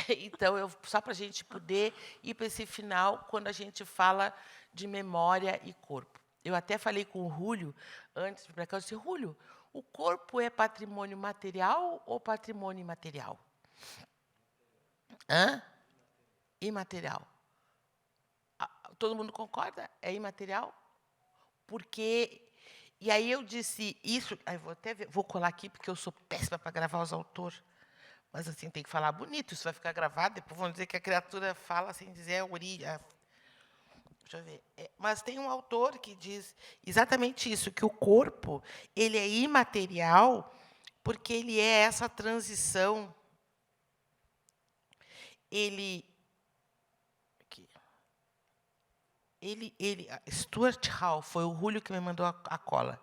Então, só para a gente poder ir para esse final, quando a gente fala de memória e corpo. Eu até falei com o Rúlio, antes de ir para cá, eu disse, Rúlio, o corpo é patrimônio material ou patrimônio imaterial? Imaterial. Todo mundo concorda? É imaterial? Porque... E aí eu disse isso... Vou colar aqui, porque eu sou péssima para gravar os autores. Mas, assim, tem que falar bonito, isso vai ficar gravado, depois vão dizer que a criatura fala sem dizer a origem. Deixa eu ver. Mas tem um autor que diz exatamente isso, que o corpo ele é imaterial porque ele é essa transição. Stuart Hall, foi o Rúlio que me mandou a cola.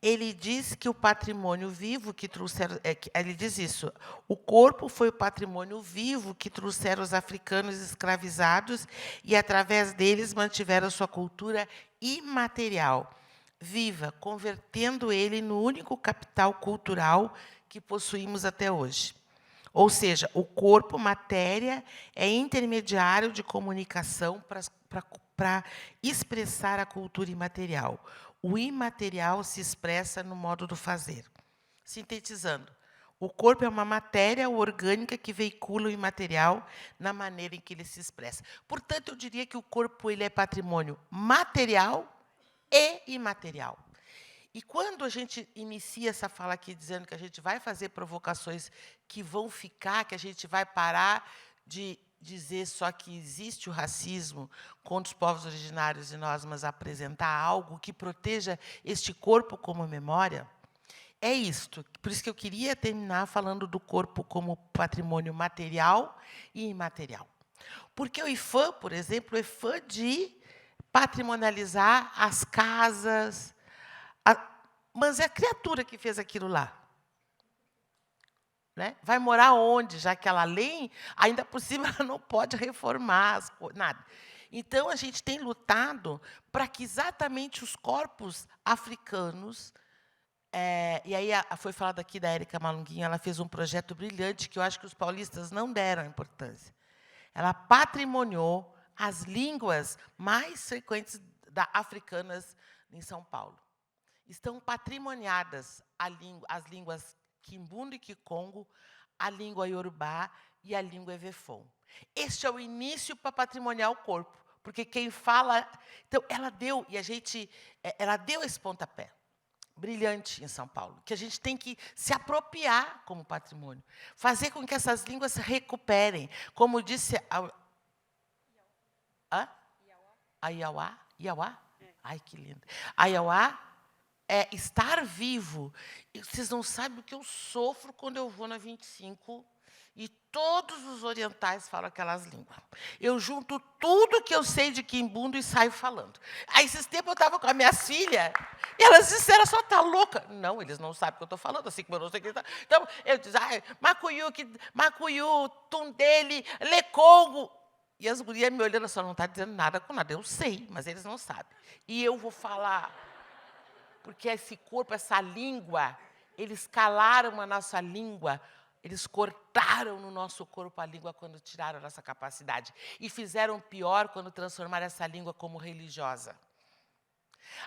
Ele diz que o patrimônio vivo que trouxeram... ele diz isso. O corpo foi o patrimônio vivo que trouxeram os africanos escravizados e, através deles, mantiveram sua cultura imaterial, viva, convertendo ele no único capital cultural que possuímos até hoje. Ou seja, o corpo, matéria, é intermediário de comunicação para expressar a cultura imaterial. O imaterial se expressa no modo do fazer. Sintetizando, o corpo é uma matéria orgânica que veicula o imaterial na maneira em que ele se expressa. Portanto, eu diria que o corpo ele é patrimônio material e imaterial. E quando a gente inicia essa fala aqui dizendo que a gente vai fazer provocações que vão ficar, que a gente vai parar de dizer só que existe o racismo contra os povos originários e nós, mas apresentar algo que proteja este corpo como memória, é isto. Por isso que eu queria terminar falando do corpo como patrimônio material e imaterial. Porque o IFAM, por exemplo, é fã de patrimonializar as casas, mas é a criatura que fez aquilo lá. Né? Vai morar onde, já que ela, além, ainda por cima, ela não pode reformar as coisas, nada. Então, a gente tem lutado para que exatamente os corpos africanos... e aí foi falado aqui da Érica Malunguinho, ela fez um projeto brilhante que eu acho que os paulistas não deram importância. Ela patrimoniou as línguas mais frequentes africanas em São Paulo. Estão patrimoniadas as línguas Quimbundo e Kikongo, a língua iorubá e a língua evefon. Este é o início para patrimoniar o corpo, porque quem fala... Então, ela deu esse pontapé brilhante em São Paulo, que a gente tem que se apropriar como patrimônio, fazer com que essas línguas se recuperem. Como disse a Iauá? Iauá? Ai, que lindo. A Iauá é estar vivo. E vocês não sabem o que eu sofro quando eu vou na 25 e todos os orientais falam aquelas línguas. Eu junto tudo que eu sei de quimbundo e saio falando. Aí, esses tempos, eu estava com as minhas filhas e elas disseram, só tá louca. Não, eles não sabem o que eu estou falando, assim como eu não sei o que está. Então, eu disse, Macuyu, Tundele, Lecongo. E as gurias me olhando, só não está dizendo nada com nada. Eu sei, mas eles não sabem. E eu vou falar, porque esse corpo, essa língua, eles calaram a nossa língua, eles cortaram no nosso corpo a língua quando tiraram a nossa capacidade. E fizeram pior quando transformaram essa língua como religiosa.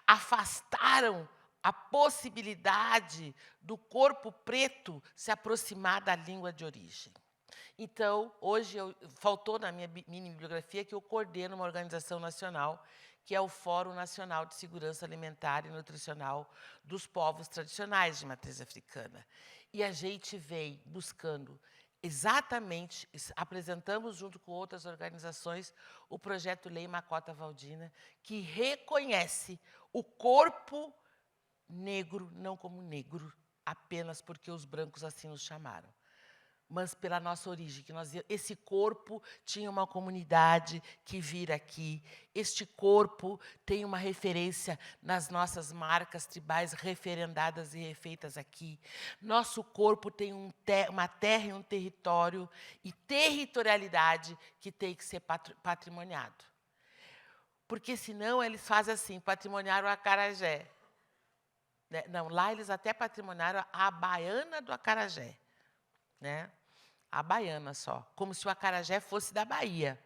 Afastaram a possibilidade do corpo preto se aproximar da língua de origem. Então, hoje, faltou na minha mini bibliografia que eu coordeno uma organização nacional, que é o Fórum Nacional de Segurança Alimentar e Nutricional dos Povos Tradicionais de Matriz Africana. E a gente vem buscando exatamente, apresentamos junto com outras organizações, o projeto Lei Makota Waldina, que reconhece o corpo negro, não como negro, apenas porque os brancos assim nos chamaram, mas pela nossa origem, que esse corpo tinha uma comunidade que vira aqui, este corpo tem uma referência nas nossas marcas tribais referendadas e refeitas aqui. Nosso corpo tem uma terra e um território e territorialidade que tem que ser patrimoniado. Porque, senão, eles fazem assim, patrimoniaram o acarajé. Não, lá eles até patrimoniaram a baiana do acarajé. Né? A baiana só, como se o acarajé fosse da Bahia.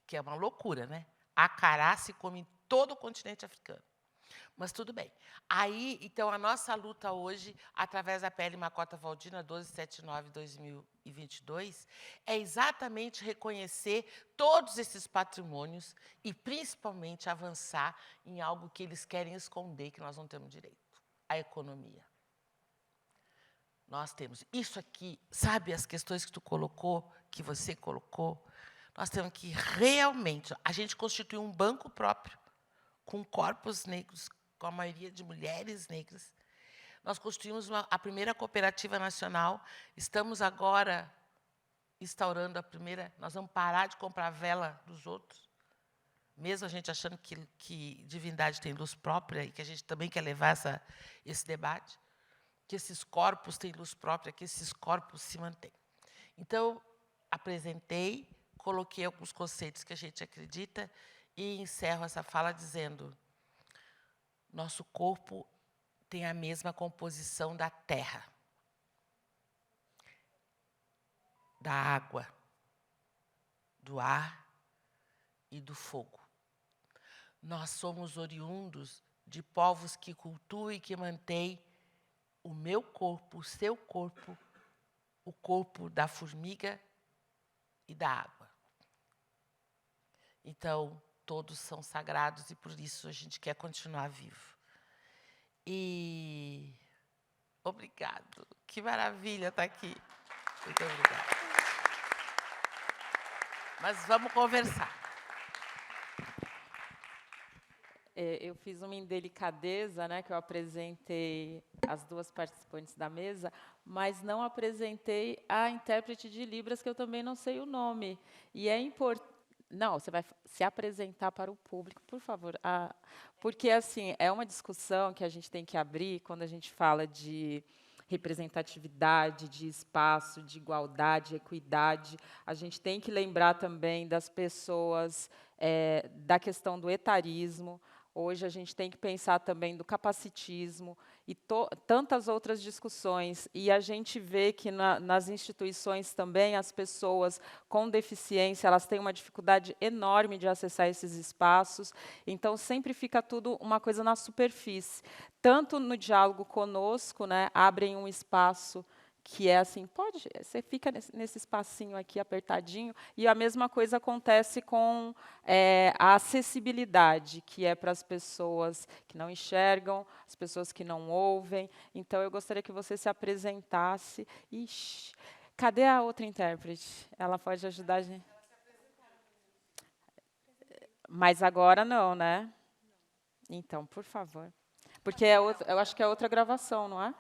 Que é uma loucura, né? Acará se come em todo o continente africano. Mas tudo bem. Aí, então, a nossa luta hoje, através da PL Makota Waldina 1279/2022, é exatamente reconhecer todos esses patrimônios e, principalmente, avançar em algo que eles querem esconder, que nós não temos direito: a economia. Nós temos isso aqui, sabe, as questões que tu colocou, que você colocou, nós temos que realmente, a gente constitui um banco próprio, com corpos negros, com a maioria de mulheres negras. Nós constituímos a primeira cooperativa nacional, estamos agora instaurando a primeira, nós vamos parar de comprar vela dos outros, mesmo a gente achando que divindade tem luz própria e que a gente também quer levar esse debate, que esses corpos têm luz própria, que esses corpos se mantêm. Então, apresentei, coloquei alguns conceitos que a gente acredita e encerro essa fala dizendo: nosso corpo tem a mesma composição da terra, da água, do ar e do fogo. Nós somos oriundos de povos que cultuam e que mantêm o meu corpo, o seu corpo, o corpo da formiga e da água. Então, todos são sagrados e, por isso, a gente quer continuar vivo. E obrigado. Que maravilha estar aqui. Muito obrigada. Mas vamos conversar. Eu fiz uma indelicadeza, né, que eu apresentei as duas participantes da mesa, mas não apresentei a intérprete de Libras, que eu também não sei o nome. E é importante... Não, você vai se apresentar para o público, por favor. Porque, assim, é uma discussão que a gente tem que abrir quando a gente fala de representatividade, de espaço, de igualdade, equidade. A gente tem que lembrar também das pessoas, da questão do etarismo. Hoje a gente tem que pensar também do capacitismo e tantas outras discussões. E a gente vê que nas instituições também as pessoas com deficiência elas têm uma dificuldade enorme de acessar esses espaços. Então sempre fica tudo uma coisa na superfície. Tanto no diálogo conosco, né, abrem um espaço que é assim, você fica nesse espacinho aqui apertadinho, e a mesma coisa acontece com a acessibilidade, que é para as pessoas que não enxergam, as pessoas que não ouvem. Então, eu gostaria que você se apresentasse. Ixi, cadê a outra intérprete? Ela pode ajudar a gente? Mas agora não, né? Então, por favor. Porque eu acho que é outra gravação, não é?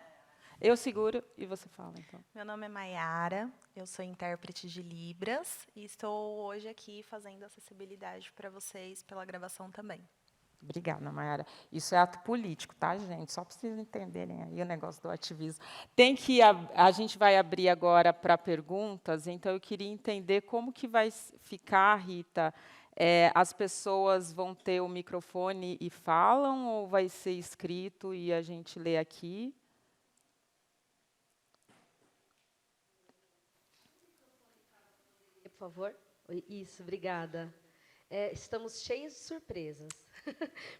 Eu seguro e você fala, então. Meu nome é Maiara, eu sou intérprete de Libras e estou hoje aqui fazendo acessibilidade para vocês pela gravação também. Obrigada, Maiara. Isso é ato político, tá, gente? Só para vocês entenderem aí o negócio do ativismo. A gente vai abrir agora para perguntas, então eu queria entender como que vai ficar, Rita. As pessoas vão ter o microfone e falam, ou vai ser escrito e a gente lê aqui? Por favor. Isso, obrigada. Estamos cheios de surpresas,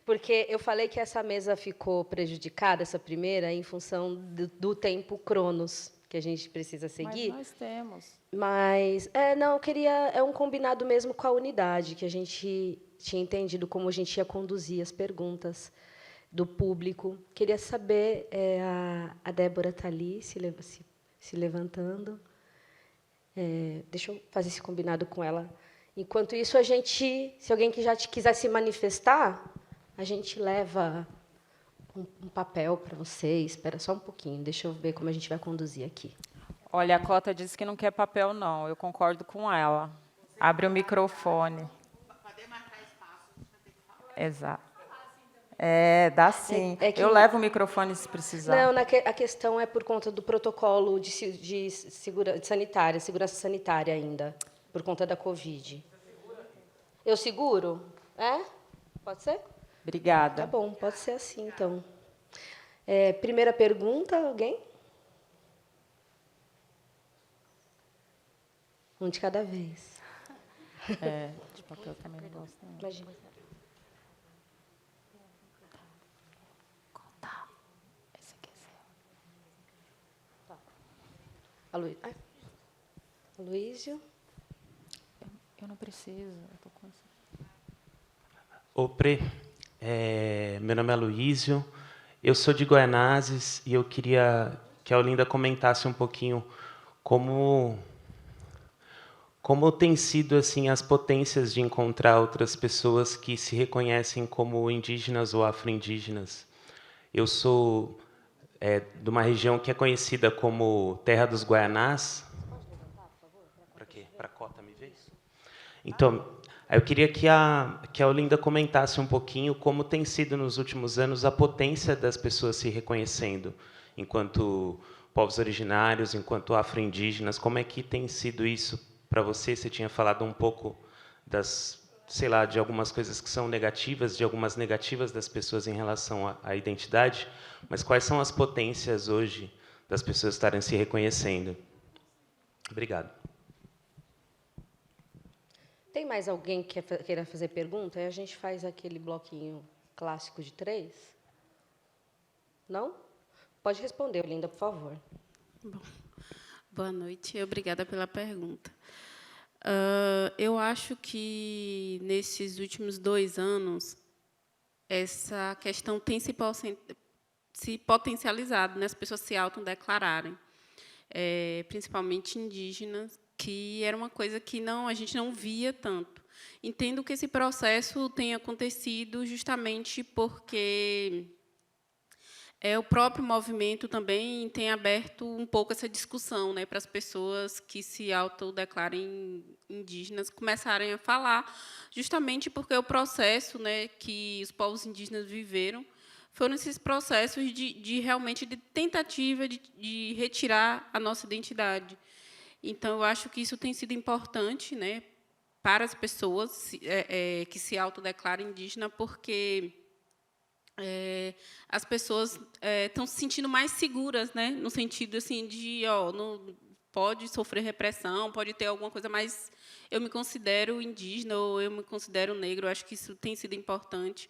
porque eu falei que essa mesa ficou prejudicada, essa primeira, em função do tempo Cronos que a gente precisa seguir. Mas nós temos. Mas, não, eu queria... É um combinado mesmo com a unidade, que a gente tinha entendido como a gente ia conduzir as perguntas do público. Queria saber, a Débora está ali, se levantando. Deixa eu fazer esse combinado com ela. Enquanto isso, se alguém que já quiser se manifestar, a gente leva um papel para vocês. Espera só um pouquinho, deixa eu ver como a gente vai conduzir aqui. Olha, a Cota disse que não quer papel, não. Eu concordo com ela. Abre o microfone. Poder marcar espaço. Exato. Dá sim. Eu levo o microfone se precisar. Não, a questão é por conta do protocolo de segurança sanitária ainda, por conta da Covid. Eu seguro? Pode ser? Obrigada. Tá bom, pode ser assim, então. Primeira pergunta, alguém? Um de cada vez. De papel também não gosto. Não. Imagina. Aloísio. Eu não preciso. Eu tô com isso. Meu nome é Aloísio, eu sou de Guaianazes e eu queria que a Olinda comentasse um pouquinho como tem sido assim as potências de encontrar outras pessoas que se reconhecem como indígenas ou afro-indígenas. Eu sou de uma região que é conhecida como Terra dos Guaianás. Para quê? Para a Cota me ver? Então, eu queria que a Olinda comentasse um pouquinho como tem sido nos últimos anos a potência das pessoas se reconhecendo enquanto povos originários, enquanto afro-indígenas. Como é que tem sido isso para você? Você tinha falado um pouco de algumas coisas que são negativas, de algumas negativas das pessoas em relação à identidade, mas quais são as potências hoje das pessoas estarem se reconhecendo? Obrigado. Tem mais alguém que queira fazer pergunta? Aí a gente faz aquele bloquinho clássico de 3. Não? Pode responder, Olinda, por favor. Bom, boa noite, obrigada pela pergunta. Eu acho que, nesses últimos 2 anos, essa questão tem se potencializado, né? As pessoas se autodeclararem, principalmente indígenas, que era uma coisa que a gente não via tanto. Entendo que esse processo tenha acontecido justamente porque o próprio movimento também tem aberto um pouco essa discussão, né, para as pessoas que se autodeclarem indígenas começarem a falar, justamente porque o processo, né, que os povos indígenas viveram foram esses processos realmente de tentativa de retirar a nossa identidade. Então, eu acho que isso tem sido importante, né, para as pessoas que se autodeclaram indígena, porque as pessoas estão se sentindo mais seguras, né? No sentido assim de, não pode sofrer repressão, pode ter alguma coisa, mas eu me considero indígena ou eu me considero negro. Eu acho que isso tem sido importante.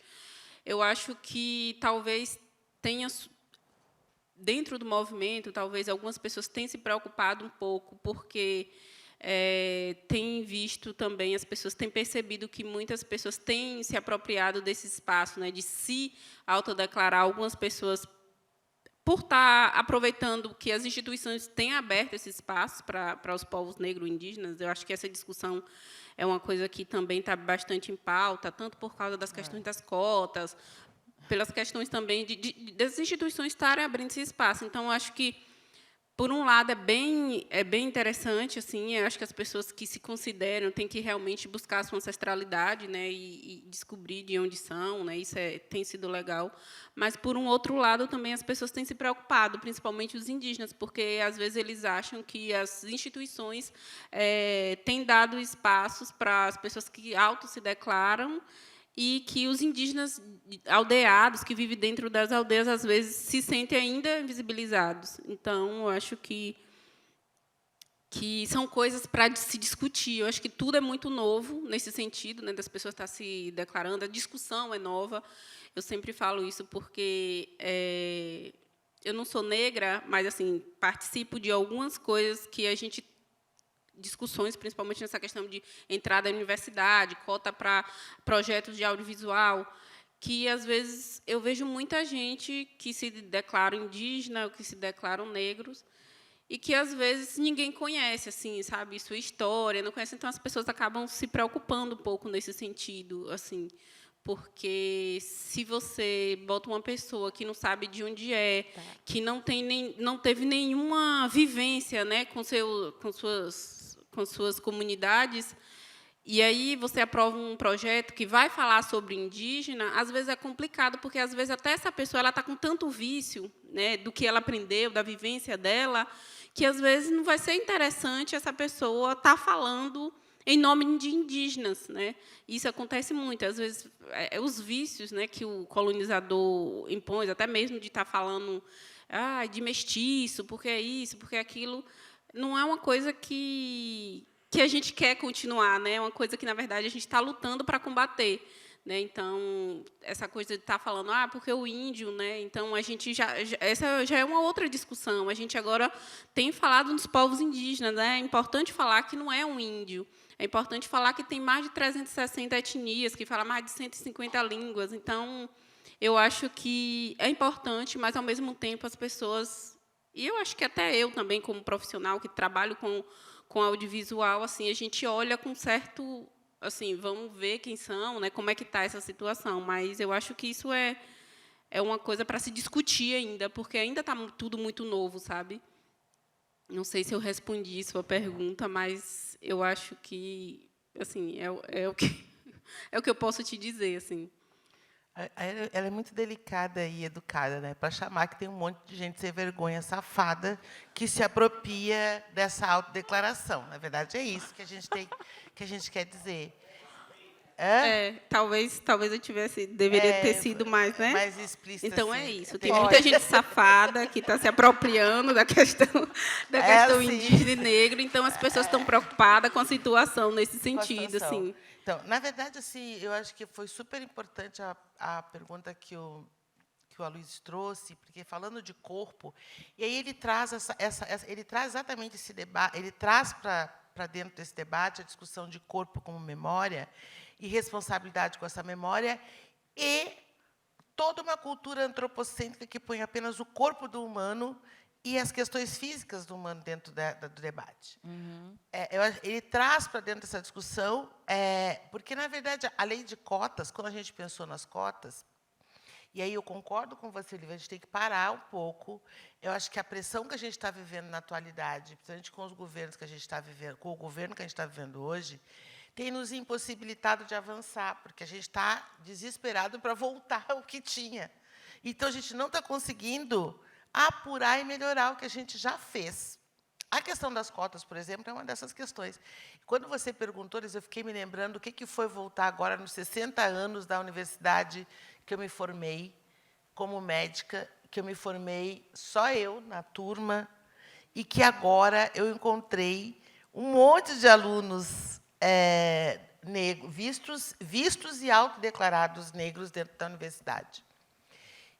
Eu acho que talvez tenha, dentro do movimento, talvez algumas pessoas tenham se preocupado um pouco, porque têm visto também, as pessoas têm percebido que muitas pessoas têm se apropriado desse espaço, né, de se autodeclarar. Algumas pessoas, por estar aproveitando que as instituições têm aberto esse espaço para os povos negros e indígenas. Eu acho que essa discussão é uma coisa que também está bastante em pauta, tanto por causa das questões das cotas, pelas questões também das instituições estarem abrindo esse espaço. Então, eu acho que, por um lado, é bem interessante. Assim, eu acho que as pessoas que se consideram têm que realmente buscar a sua ancestralidade, né, e descobrir de onde são, né, isso tem sido legal. Mas, por um outro lado, também as pessoas têm se preocupado, principalmente os indígenas, porque, às vezes, eles acham que as instituições têm dado espaços para as pessoas que se declaram, e que os indígenas aldeados, que vivem dentro das aldeias, às vezes, se sentem ainda invisibilizados. Então, eu acho que são coisas para se discutir. Eu acho que tudo é muito novo, nesse sentido, né, das pessoas estar se declarando. A discussão é nova. Eu sempre falo isso porque eu não sou negra, mas assim participo de algumas coisas que a gente discussões, principalmente nessa questão de entrada à universidade, cota para projetos de audiovisual, que, às vezes, eu vejo muita gente que se declara indígena, ou que se declaram negros, e que, às vezes, ninguém conhece, assim, sabe, sua história, não conhece. Então, as pessoas acabam se preocupando um pouco nesse sentido, assim, porque, se você bota uma pessoa que não sabe de onde que não teve nenhuma vivência, né, com suas comunidades, e aí você aprova um projeto que vai falar sobre indígena, às vezes é complicado, porque, às vezes, até essa pessoa está com tanto vício, né, do que ela aprendeu, da vivência dela, que, às vezes, não vai ser interessante essa pessoa estar falando em nome de indígenas, né? Isso acontece muito. Às vezes, os vícios, né, que o colonizador impõe, até mesmo de estar falando de mestiço, porque é isso, porque é aquilo, não é uma coisa que a gente quer continuar, né? É uma coisa que, na verdade, a gente está lutando para combater, né? Então, essa coisa de estar falando, porque o índio, né? Então, a gente essa já é uma outra discussão. A gente agora tem falado dos povos indígenas, né? É importante falar que não é um índio. É importante falar que tem mais de 360 etnias, que fala mais de 150 línguas. Então, eu acho que é importante, mas, ao mesmo tempo, as pessoas... E eu acho que até eu também, como profissional que trabalho com audiovisual, assim, a gente olha com certo... Assim, vamos ver quem são, né, como é que está essa situação. Mas eu acho que isso é uma coisa para se discutir ainda, porque ainda está tudo muito novo, sabe? Não sei se eu respondi sua pergunta, mas eu acho que, assim, é o que eu posso te dizer, assim. Ela é muito delicada e educada, né? Para chamar que tem um monte de gente sem vergonha, safada, que se apropria dessa autodeclaração. Na verdade, é isso que a gente quer dizer. Talvez eu deveria ter sido mais, né? Mais explícita. Então, assim. é isso. Tem muita gente safada que está se apropriando da questão assim. indígena e negra. Então, as pessoas estão preocupadas com a situação nesse sentido, assim. Então, na verdade, assim, eu acho que foi super importante a pergunta que o Aloysio trouxe, porque, falando de corpo, e aí ele traz ele traz exatamente esse debate, ele traz para dentro desse debate a discussão de corpo como memória e responsabilidade com essa memória, e toda uma cultura antropocêntrica que põe apenas o corpo do humano e as questões físicas do humano dentro do debate. Uhum. Ele traz para dentro dessa discussão, porque, na verdade, a lei de cotas, quando a gente pensou nas cotas, e aí eu concordo com você, Olivia, a gente tem que parar um pouco. Eu acho que a pressão que a gente está vivendo na atualidade, principalmente com os governos que a gente está vivendo, com o governo que a gente está vivendo hoje, tem nos impossibilitado de avançar, porque a gente está desesperado para voltar ao que tinha. Então, a gente não está conseguindo apurar e melhorar o que a gente já fez. A questão das cotas, por exemplo, é uma dessas questões. Quando você perguntou, eu fiquei me lembrando o que foi voltar agora nos 60 anos da universidade que eu me formei, como médica, que eu me formei só eu na turma, e que agora eu encontrei um monte de alunos vistos e autodeclarados negros dentro da universidade.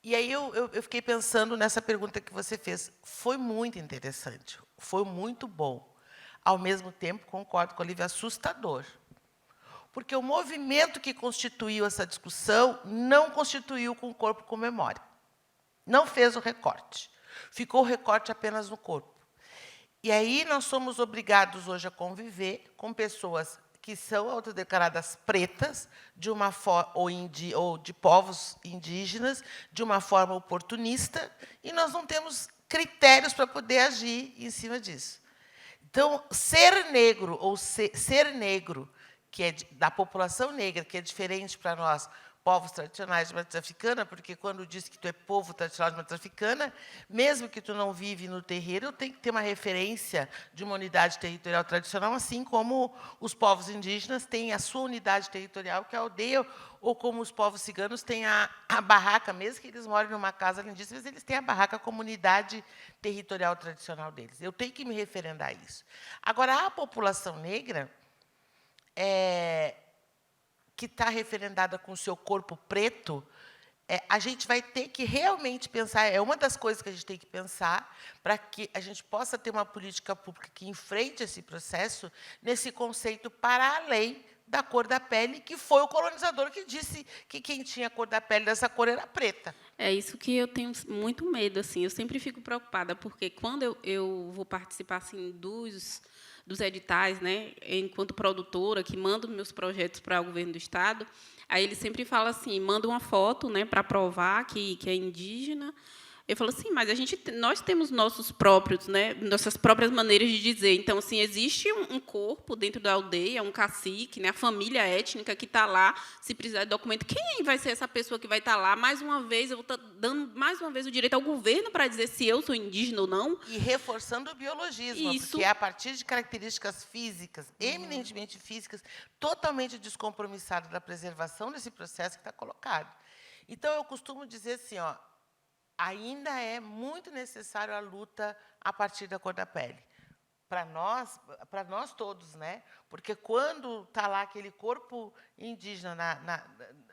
E aí eu fiquei pensando nessa pergunta que você fez. Foi muito interessante, foi muito bom. Ao mesmo tempo, concordo com a Lívia, assustador. Porque o movimento que constituiu essa discussão não constituiu com o corpo com memória. Não fez o recorte. Ficou o recorte apenas no corpo. E aí nós somos obrigados hoje a conviver com pessoas que são autodeclaradas pretas, de uma ou de povos indígenas, de uma forma oportunista, e nós não temos critérios para poder agir em cima disso. Então, ser negro, ou ser negro, que é da população negra, que é diferente para nós, povos tradicionais de matriz africana, porque quando diz que tu é povo tradicional de matriz africana, mesmo que tu não vive no terreiro, eu tenho que ter uma referência de uma unidade territorial tradicional, assim como os povos indígenas têm a sua unidade territorial, que é a aldeia, ou como os povos ciganos têm a barraca, mesmo que eles morem numa casa lindíssima, mas eles têm a barraca como unidade territorial tradicional deles. Eu tenho que me referendar a isso. Agora, a população negra que está referendada com o seu corpo preto, a gente vai ter que realmente pensar, é uma das coisas que a gente tem que pensar, para que a gente possa ter uma política pública que enfrente esse processo, nesse conceito para além da cor da pele, que foi o colonizador que disse que quem tinha a cor da pele dessa cor era preta. É isso que eu tenho muito medo, assim. Eu sempre fico preocupada, porque quando eu vou participar assim dos editais, né, enquanto produtora, que mando meus projetos para o governo do Estado, aí ele sempre fala assim, manda uma foto, né, para provar que é indígena. Eu falo assim, mas nós temos nossos próprios, né, nossas próprias maneiras de dizer. Então, assim, existe um corpo dentro da aldeia, um cacique, né, a família étnica que está lá, se precisar de documento. Quem vai ser essa pessoa que vai estar lá? Mais uma vez, eu vou estar dando mais uma vez o direito ao governo para dizer se eu sou indígena ou não. E reforçando o biologismo, Isso. porque é a partir de características físicas, eminentemente físicas, totalmente descompromissado da preservação desse processo que está colocado. Então, eu costumo dizer assim, ó, ainda é muito necessário a luta a partir da cor da pele. Para nós todos, né? Porque quando está lá aquele corpo indígena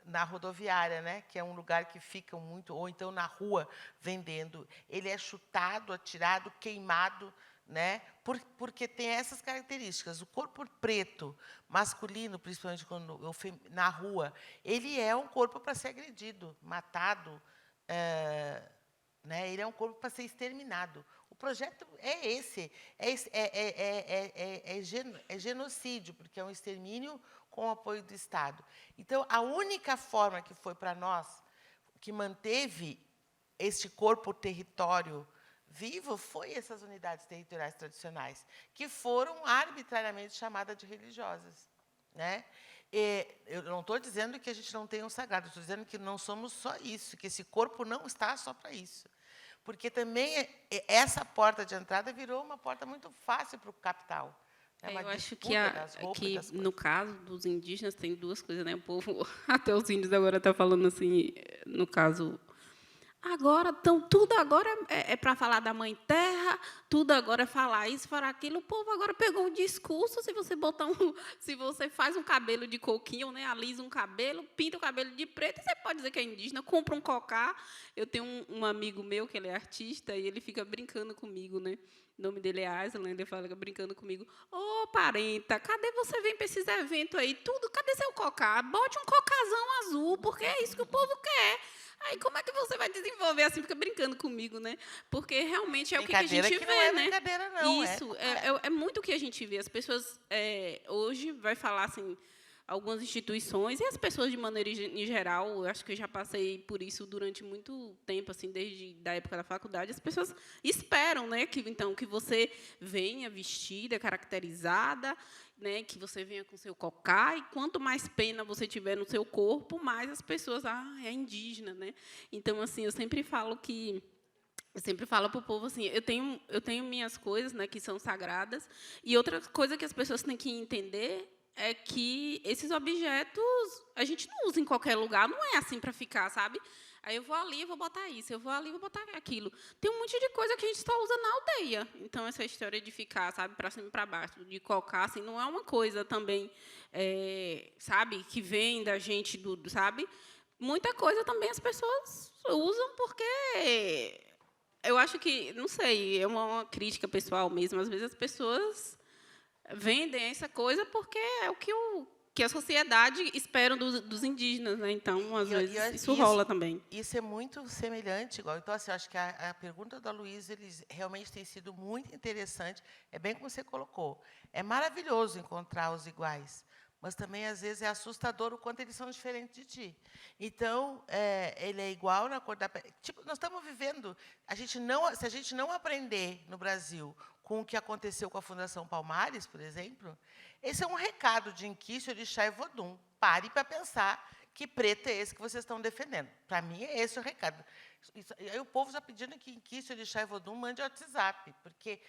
na rodoviária, né? Que é um lugar que fica muito, ou então na rua vendendo, ele é chutado, atirado, queimado, né? Porque tem essas características. O corpo preto, masculino, principalmente quando na rua, ele é um corpo para ser agredido, matado, né? Ele é um corpo para ser exterminado. O projeto é esse, é genocídio, porque é um extermínio com o apoio do Estado. Então, a única forma que foi para nós, que manteve este corpo território vivo, foi essas unidades territoriais tradicionais, que foram arbitrariamente chamadas de religiosas, né? Eu não estou dizendo que a gente não tem um sagrado, estou dizendo que não somos só isso, que esse corpo não está só para isso. Porque também essa porta de entrada virou uma porta muito fácil para o capital. Eu acho que no caso dos indígenas tem duas coisas, né? O povo, até os índios agora estão falando assim, no caso, agora tudo agora é para falar da mãe terra, tudo agora é falar isso, falar aquilo. O povo agora pegou o discurso. Se você faz um cabelo de coquinho, né, alisa um cabelo, pinta o cabelo de preto, você pode dizer que é indígena, compra um cocá. Eu tenho um amigo meu que ele é artista e ele fica brincando comigo, né? O nome dele é Aislan, ele fala brincando comigo, ô, parenta, cadê você vem para esses eventos aí? Cadê seu cocá? Bote um cocazão azul, porque é isso que o povo quer. Aí, como é que você vai desenvolver assim? Fica brincando comigo, né? Porque realmente é o que a gente vê, não é né? Brincadeira, não. Isso, é muito o que a gente vê. As pessoas, hoje, vai falar assim, algumas instituições, e as pessoas, de maneira em geral, eu acho que eu já passei por isso durante muito tempo, assim, desde a época da faculdade, as pessoas esperam, né, que você venha vestida, caracterizada, né, que você venha com seu cocá, e quanto mais pena você tiver no seu corpo, mais as pessoas, é indígena, né? Então, assim, eu sempre falo para o povo assim, eu tenho minhas coisas, né, que são sagradas, e outra coisa que as pessoas têm que entender é que esses objetos a gente não usa em qualquer lugar, não é assim para ficar, sabe? Aí eu vou ali, eu vou botar isso, eu vou ali, eu vou botar aquilo. Tem um monte de coisa que a gente só usa na aldeia. Então, essa história de ficar, sabe, para cima e para baixo, de colocar, assim, não é uma coisa também, sabe, que vem da gente, sabe? Muita coisa também as pessoas usam porque eu acho que, não sei, é uma crítica pessoal mesmo. Às vezes as pessoas vendem essa coisa porque é o que a sociedade espera dos indígenas, né? Então, às vezes, isso rola também. Isso é muito semelhante, igual. Então, assim, eu acho que a pergunta da Luísa, eles realmente tem sido muito interessante. É bem como você colocou. É maravilhoso encontrar os iguais, mas também, às vezes, é assustador o quanto eles são diferentes de ti. Então, ele é igual na cor da pele. Tipo, nós estamos vivendo... se a gente não aprender no Brasil com o que aconteceu com a Fundação Palmares, por exemplo, esse é um recado de Inquício, Orixá e Vodum. Pare para pensar que preto é esse que vocês estão defendendo. Para mim, é esse o recado. Aí o povo está pedindo que Inquício, Orixá e Vodum mande WhatsApp, porque,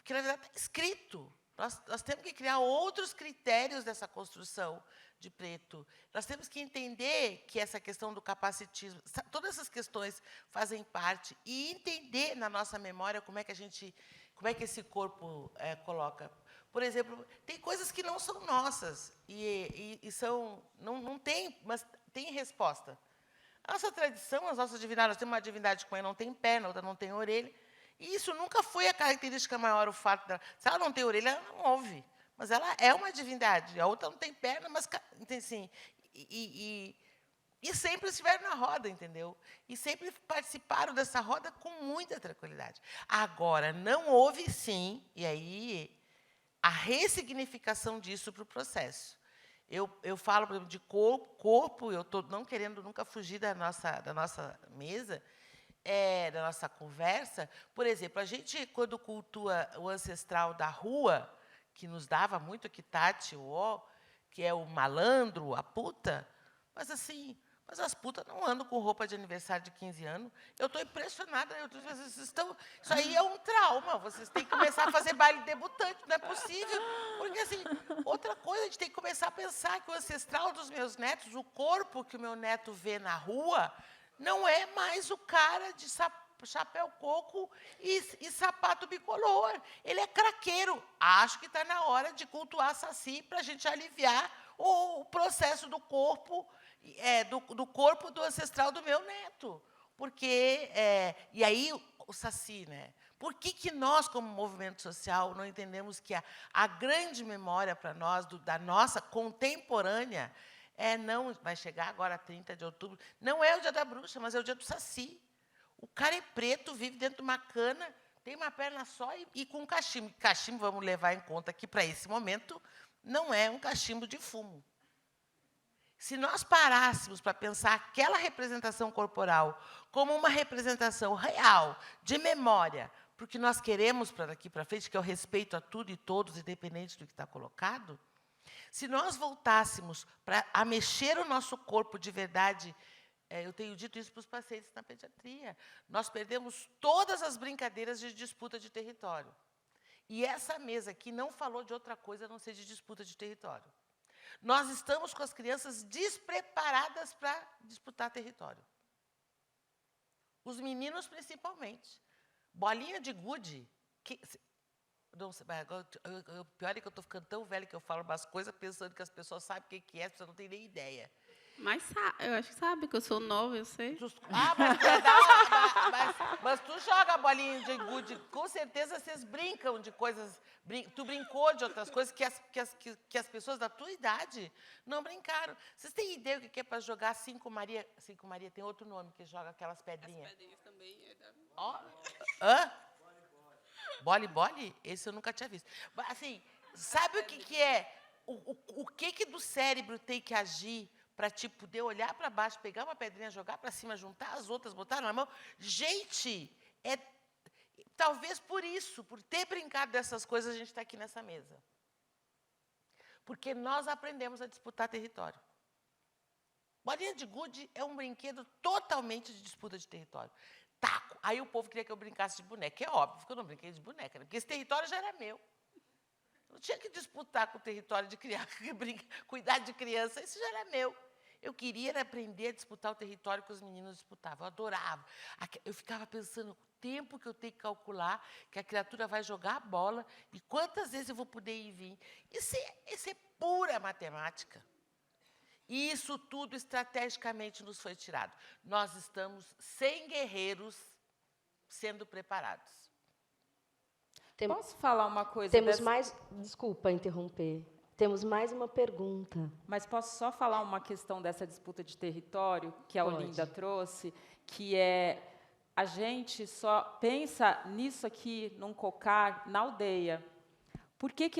na verdade, está escrito. Nós temos que criar outros critérios dessa construção de preto. Nós temos que entender que essa questão do capacitismo, todas essas questões fazem parte, e entender na nossa memória como é que esse corpo coloca. Por exemplo, tem coisas que não são nossas e são não tem, mas tem resposta. A nossa tradição, as nossas divindades, nós temos uma divindade que não tem perna, outra não tem orelha. E isso nunca foi a característica maior, o fato dela. Se ela não tem orelha, ela não ouve. Mas ela é uma divindade. A outra não tem perna, mas assim, e sempre estiveram na roda, entendeu? E sempre participaram dessa roda com muita tranquilidade. Agora, não houve, sim, e aí a ressignificação disso para o processo. Eu falo, por exemplo, de corpo, eu estou não querendo nunca fugir da nossa mesa, da nossa conversa. Por exemplo, a gente, quando cultua o ancestral da rua, que nos dava muito quitate, que é o malandro, a puta, mas as putas não andam com roupa de aniversário de 15 anos. Eu estou impressionada. Isso aí é um trauma. Vocês têm que começar a fazer baile debutante. Não é possível. Porque, assim, outra coisa, a gente tem que começar a pensar que o ancestral dos meus netos, o corpo que o meu neto vê na rua, não é mais o cara de chapéu coco e sapato bicolor. Ele é craqueiro. Acho que está na hora de cultuar Saci para a gente aliviar o processo do corpo, do corpo do ancestral do meu neto. Porque, e aí, o Saci, né? Por que nós, como movimento social, não entendemos que a grande memória para nós, da nossa contemporânea, não vai chegar agora, 30 de outubro, não é o dia da bruxa, mas é o dia do Saci. O cara é preto, vive dentro de uma cana, tem uma perna só e com cachimbo. Cachimbo, vamos levar em conta que, para esse momento, não é um cachimbo de fumo. Se nós parássemos para pensar aquela representação corporal como uma representação real, de memória, para o que nós queremos para daqui para frente, que é o respeito a tudo e todos, independente do que está colocado, se nós voltássemos a mexer o nosso corpo de verdade, eu tenho dito isso para os pacientes na pediatria, nós perdemos todas as brincadeiras de disputa de território. E essa mesa aqui não falou de outra coisa a não ser de disputa de território. Nós estamos com as crianças despreparadas para disputar território. Os meninos, principalmente. Bolinha de gude. O pior é que eu estou ficando tão velha que eu falo umas coisas pensando que as pessoas sabem o que é, você não tem nem ideia. Mas eu acho que sabe que eu sou nova, eu sei. Mas tu joga a bolinha de gude, com certeza vocês brincam de coisas. Tu brincou de outras coisas que as pessoas da tua idade não brincaram. Vocês têm ideia o que é para jogar 5 Maria? 5 Maria tem outro nome que joga aquelas pedrinhas. As pedrinhas também. Hã? Bole? Esse eu nunca tinha visto. Assim, sabe o que é? O que do cérebro tem que agir para poder olhar para baixo, pegar uma pedrinha, jogar para cima, juntar as outras, botar na mão? Gente, talvez por isso, por ter brincado dessas coisas, a gente está aqui nessa mesa. Porque nós aprendemos a disputar território. Bolinha de gude é um brinquedo totalmente de disputa de território. Taco. Aí o povo queria que eu brincasse de boneca. É óbvio que eu não brinquei de boneca, né? Porque esse território já era meu. Não tinha que disputar com o território de criança, cuidar de criança, isso já era meu. Eu queria era aprender a disputar o território que os meninos disputavam. Eu adorava. Eu ficava pensando o tempo que eu tenho que calcular que a criatura vai jogar a bola e quantas vezes eu vou poder ir e vir. Isso é pura matemática. E isso tudo estrategicamente nos foi tirado. Nós estamos sem guerreiros sendo preparados. Posso falar uma coisa? Temos mais... Desculpa interromper. Temos mais uma pergunta. Mas posso só falar uma questão dessa disputa de território, que a Pode. Olinda trouxe, que é a gente só pensa nisso aqui, num cocar, na aldeia. Por que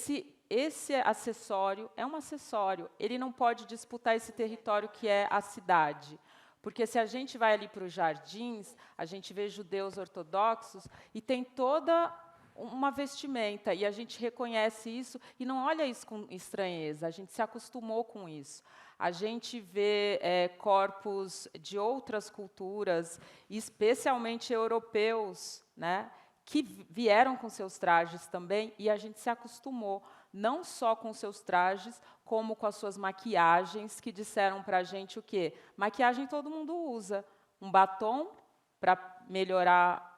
esse acessório é um acessório? Ele não pode disputar esse território que é a cidade. Porque se a gente vai ali para os jardins, a gente vê judeus ortodoxos e tem toda uma vestimenta, e a gente reconhece isso e não olha isso com estranheza, a gente se acostumou com isso. A gente vê corpos de outras culturas, especialmente europeus, né, que vieram com seus trajes também, e a gente se acostumou, não só com seus trajes, como com as suas maquiagens, que disseram para a gente o quê? Maquiagem todo mundo usa. Um batom para melhorar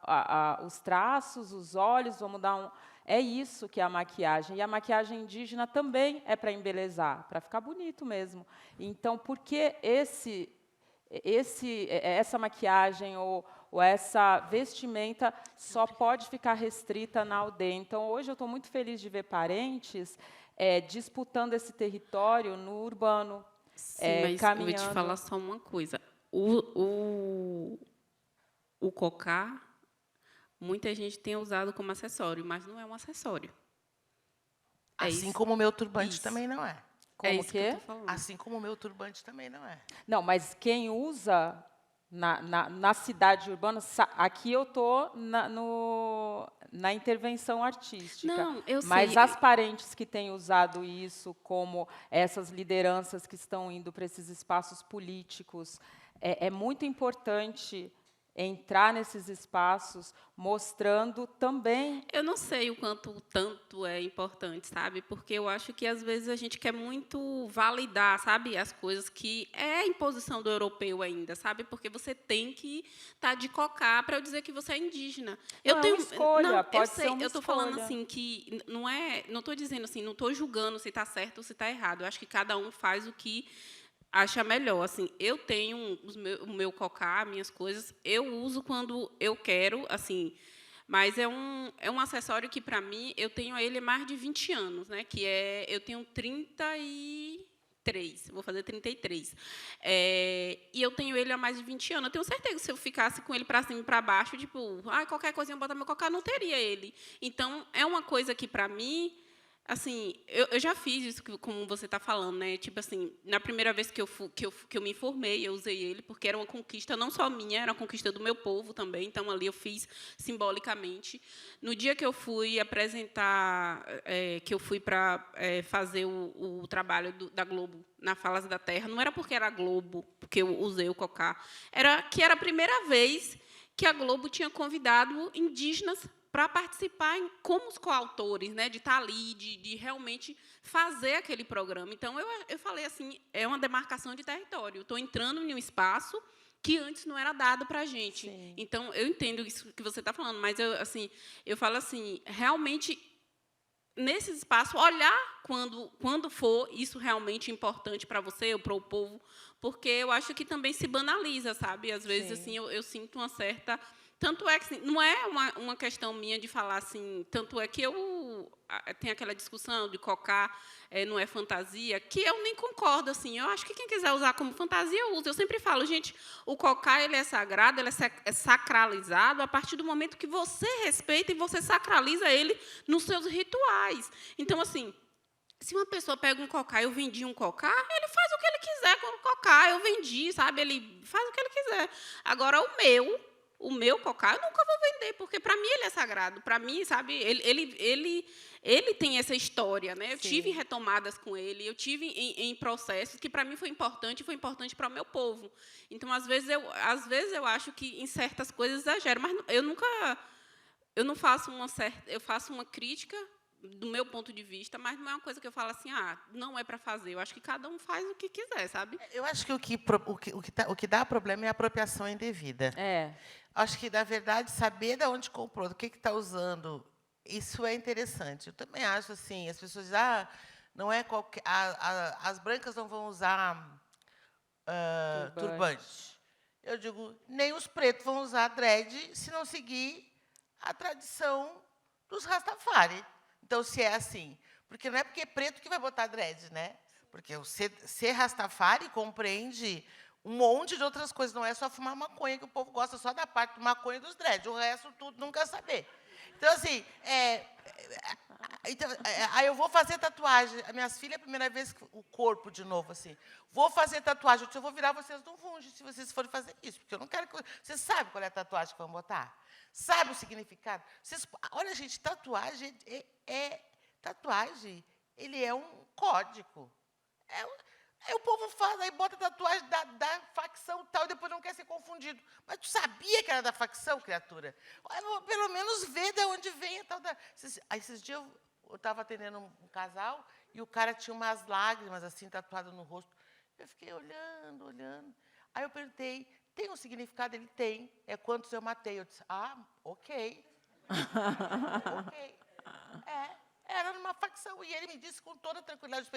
os traços, os olhos, vamos dar um... É isso que é a maquiagem. E a maquiagem indígena também é para embelezar, para ficar bonito mesmo. Então, por que essa maquiagem ou essa vestimenta só pode ficar restrita na aldeia? Então, hoje eu estou muito feliz de ver parentes disputando esse território no urbano, Sim, mas caminhando. eu vou te falar só uma coisa. O cocá, muita gente tem usado como acessório, mas não é um acessório. Assim como o meu turbante Isso. também não é. Como isso que eu tô que? falando. Assim como o meu turbante também não é. Não, mas quem usa na cidade urbana... Aqui eu estou na intervenção artística. Não, eu mas sei. as parentes que têm usado isso, como essas lideranças que estão indo para esses espaços políticos, é muito importante entrar nesses espaços mostrando também... Eu não sei o quanto tanto é importante, sabe? Porque eu acho que, às vezes, a gente quer muito validar, sabe, as coisas que é imposição do europeu ainda, sabe? Porque você tem que estar de cocá para eu dizer que você é indígena. Não, é uma escolha, não, pode eu ser sei, uma eu estou falando escolha. assim que não estou dizendo assim, não estou julgando se está certo ou se está errado. Eu acho que cada um faz o que acha melhor. Assim, eu tenho o meu cocá, minhas coisas, eu uso quando eu quero, assim, mas é um acessório que, para mim, eu tenho ele há mais de 20 anos, né? Eu tenho 33, vou fazer 33. E eu tenho ele há mais de 20 anos. Eu tenho certeza que se eu ficasse com ele para cima e para baixo, tipo, qualquer coisinha eu botar meu cocá, não teria ele. Então, é uma coisa que, para mim, assim, eu já fiz isso, como você está falando, né? Tipo assim, na primeira vez que eu me formei, eu usei ele, porque era uma conquista não só minha, era uma conquista do meu povo também, então ali eu fiz simbolicamente. No dia que eu fui apresentar, que eu fui para fazer o trabalho da Globo na Falas da Terra, não era porque era Globo, porque eu usei o cocá, era a primeira vez que a Globo tinha convidado indígenas para participar como os coautores, né, de estar ali, de realmente fazer aquele programa. Então, eu falei assim, é uma demarcação de território. Estou entrando em um espaço que antes não era dado para a gente. Sim. Então, eu entendo isso que você está falando, mas eu falo assim, realmente, nesse espaço, olhar quando for isso realmente importante para você ou para o povo, porque eu acho que também se banaliza, sabe? Às vezes, assim, eu sinto uma certa... Tanto é que assim, não é uma questão minha de falar assim, tanto é que tem aquela discussão de cocá não é fantasia, que eu nem concordo. Assim, eu acho que quem quiser usar como fantasia, usa. Eu sempre falo, gente, o cocá ele é sagrado, ele é sacralizado a partir do momento que você respeita e você sacraliza ele nos seus rituais. Então, assim, se uma pessoa pega um cocá, eu vendi um cocá, ele faz o que ele quiser com o cocá, eu vendi, sabe? Ele faz o que ele quiser. Agora, o meu cocá eu nunca vou vender, porque, para mim, ele é sagrado. Para mim, sabe, ele tem essa história. Né? Eu tive retomadas com ele, eu tive em processos que, para mim, foi importante para o meu povo. Então, às vezes eu acho que, em certas coisas, exagero, mas eu não faço eu faço uma crítica do meu ponto de vista, mas não é uma coisa que eu falo assim, não é para fazer. Eu acho que cada um faz o que quiser, sabe? Eu acho que o que dá problema é a apropriação indevida. Acho que, na verdade, saber de onde comprou, do que está usando, isso é interessante. Eu também acho assim, as pessoas dizem, não é qualquer, as brancas não vão usar turbante. Eu digo, nem os pretos vão usar dread se não seguir a tradição dos Rastafari. Então, se é assim, porque não é porque é preto que vai botar dread, né? Porque o ser Rastafari compreende um monte de outras coisas, não é só fumar maconha, que o povo gosta só da parte do maconha e dos dread, o resto tudo não quer saber. Então, assim, aí eu vou fazer tatuagem. As minhas filhas, a primeira vez, o corpo de novo, assim. Vou fazer tatuagem. Eu vou virar vocês no funge se vocês forem fazer isso, porque eu não quero que... Vocês sabem qual é a tatuagem que vão botar? Sabe o significado? Olha, gente, tatuagem tatuagem, ele é um código. Aí o povo faz, aí bota tatuagem da facção tal, e depois não quer ser confundido. Mas tu sabia que era da facção, criatura? Pelo menos vê de onde vem a tal da... Aí, esses dias eu estava atendendo um casal e o cara tinha umas lágrimas assim, tatuadas no rosto. Eu fiquei olhando. Aí eu perguntei, tem um significado? Ele tem. É quantos eu matei. Eu disse, ok. Ok. Era numa facção. E ele me disse com toda tranquilidade.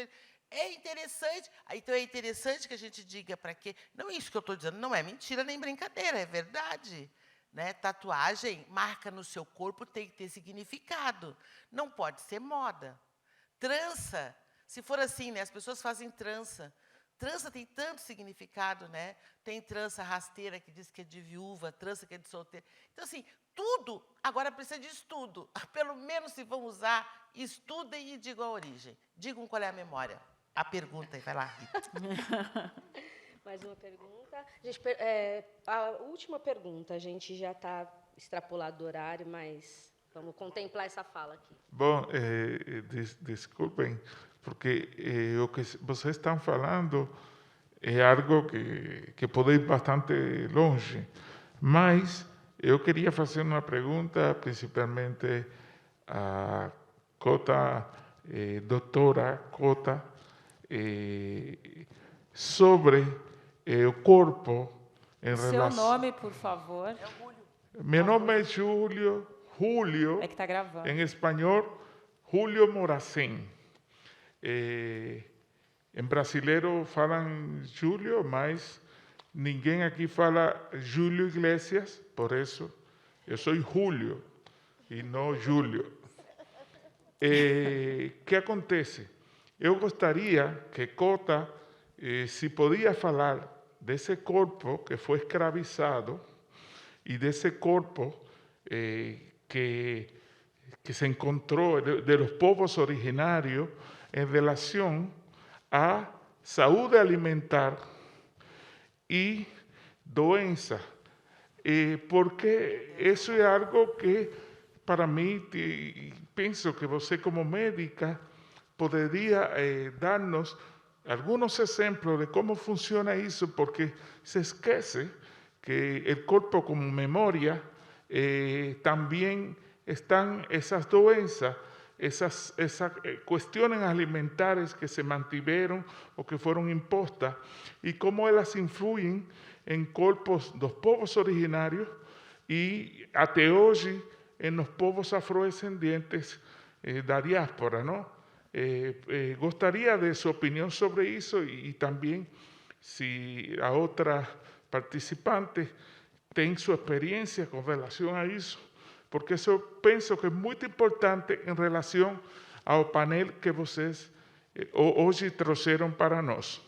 É interessante. Então, é interessante que a gente diga para quê. Não é isso que eu estou dizendo. Não é mentira nem brincadeira. É verdade. Né? Tatuagem, marca no seu corpo, tem que ter significado. Não pode ser moda. Trança. Se for assim, né? As pessoas fazem trança. Trança tem tanto significado, né? Tem trança rasteira, que diz que é de viúva, trança que é de solteiro. Então, assim, tudo, agora precisa de estudo. Pelo menos, se vão usar, estudem e digam a origem. Digam qual é a memória. A pergunta, vai lá, Rita. Mais uma pergunta. A última pergunta, a gente já está extrapolado do horário, mas vamos contemplar essa fala aqui. Bom, desculpem, porque o que vocês estão falando é algo que pode ir bastante longe, mas eu queria fazer uma pergunta, principalmente a Cota, doutora Cota, sobre o corpo em relação... Seu nome, por favor. Meu nome é Julio, É que está gravando. em espanhol, Julio Moracén. Em brasileiro falam Júlio, mas ninguém aqui fala Júlio Iglesias, por isso eu sou Julio e não Júlio. Que acontece? Eu gostaria que Cota, se podia falar desse corpo que foi escravizado e desse corpo que se encontrou de los povos originários em relação à saúde alimentar e doença. Porque isso é algo que, para mim, penso que você, como médica, poderia dar-nos alguns exemplos de como funciona isso, porque se esquece que o corpo, como memória, também están esas doenças, esas cuestiones alimentares que se mantuvieron o que fueron impostas y cómo ellas influyen en corpos dos povos originarios y até hoje en los povos afrodescendientes da diáspora, ¿no? Gostaria de su opinión sobre eso y también si a otras participantes tienen su experiencia con relación a eso, porque isso penso que é muito importante em relação ao painel que vocês hoje trouxeram para nós.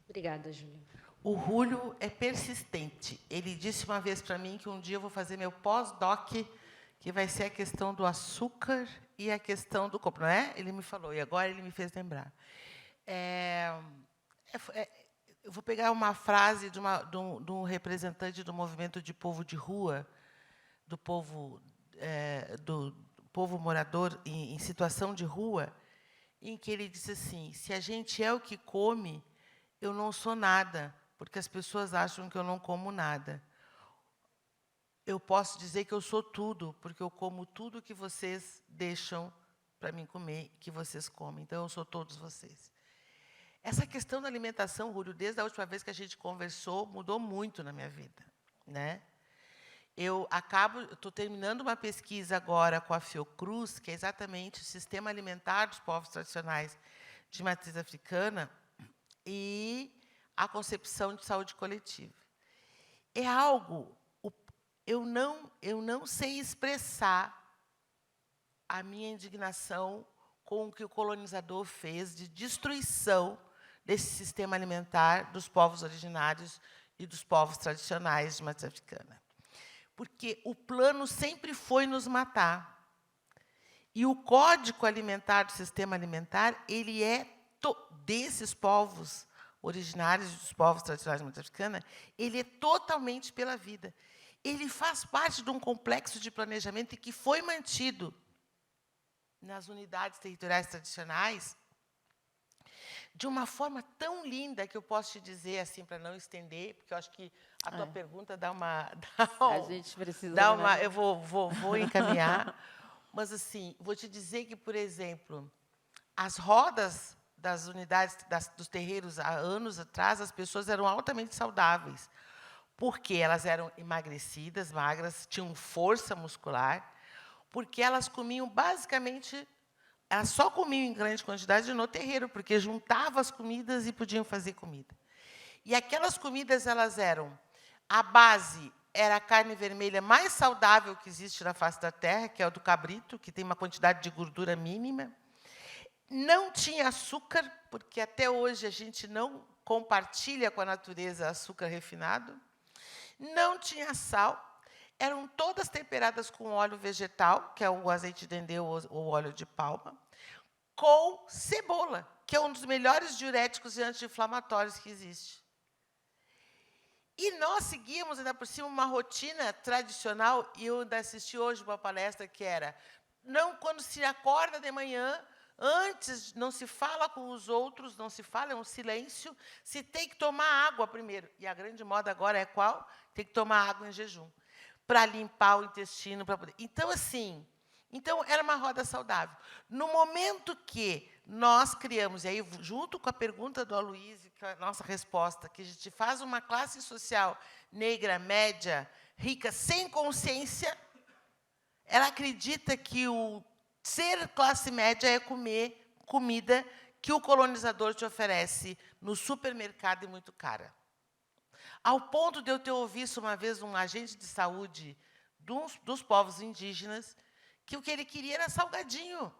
Obrigada, Júlia. O Julio é persistente. Ele disse uma vez para mim que um dia eu vou fazer meu pós-doc, que vai ser a questão do açúcar e a questão do corpo, não é? Ele me falou, e agora ele me fez lembrar. Eu vou pegar uma frase de um representante do movimento de povo de rua, do povo morador em situação de rua, em que ele disse assim, se a gente é o que come, eu não sou nada, porque as pessoas acham que eu não como nada. Eu posso dizer que eu sou tudo, porque eu como tudo que vocês deixam para mim comer, que vocês comem. Então, eu sou todos vocês. Essa questão da alimentação, Rúlio, desde a última vez que a gente conversou, mudou muito na minha vida, né? Eu estou terminando uma pesquisa agora com a Fiocruz, que é exatamente o sistema alimentar dos povos tradicionais de matriz africana e a concepção de saúde coletiva. É algo, eu não sei expressar a minha indignação com o que o colonizador fez de destruição desse sistema alimentar dos povos originários e dos povos tradicionais de matriz africana. Porque o plano sempre foi nos matar. E o código alimentar do sistema alimentar, ele é desses povos originários dos povos tradicionais de matriz africana, ele é totalmente pela vida. Ele faz parte de um complexo de planejamento que foi mantido nas unidades territoriais tradicionais de uma forma tão linda que eu posso te dizer, assim, para não estender, porque eu acho que a tua pergunta dá uma... A gente precisa... eu vou encaminhar. Mas, assim, vou te dizer que, por exemplo, as rodas das unidades, dos terreiros, há anos atrás, as pessoas eram altamente saudáveis, porque elas eram emagrecidas, magras, tinham força muscular, porque elas comiam, basicamente, elas só comiam em grande quantidade no terreiro, porque juntavam as comidas e podiam fazer comida. E aquelas comidas, elas eram... A base era a carne vermelha mais saudável que existe na face da terra, que é o do cabrito, que tem uma quantidade de gordura mínima. Não tinha açúcar, porque até hoje a gente não compartilha com a natureza açúcar refinado. Não tinha sal. Eram todas temperadas com óleo vegetal, que é o azeite de dendê ou óleo de palma, com cebola, que é um dos melhores diuréticos e anti-inflamatórios que existe. E nós seguíamos, ainda por cima, uma rotina tradicional, e eu ainda assisti hoje uma palestra que era, não, quando se acorda de manhã, antes não se fala com os outros, não se fala, é um silêncio, se tem que tomar água primeiro. E a grande moda agora é qual? Tem que tomar água em jejum, para limpar o intestino, para poder... Então, assim, era uma roda saudável. No momento que nós criamos, e aí, junto com a pergunta do Aloysio, que é a nossa resposta, que a gente faz uma classe social negra, média, rica, sem consciência, ela acredita que o ser classe média é comer comida que o colonizador te oferece no supermercado e muito cara. Ao ponto de eu ter ouvido uma vez um agente de saúde dos povos indígenas que o que ele queria era salgadinho.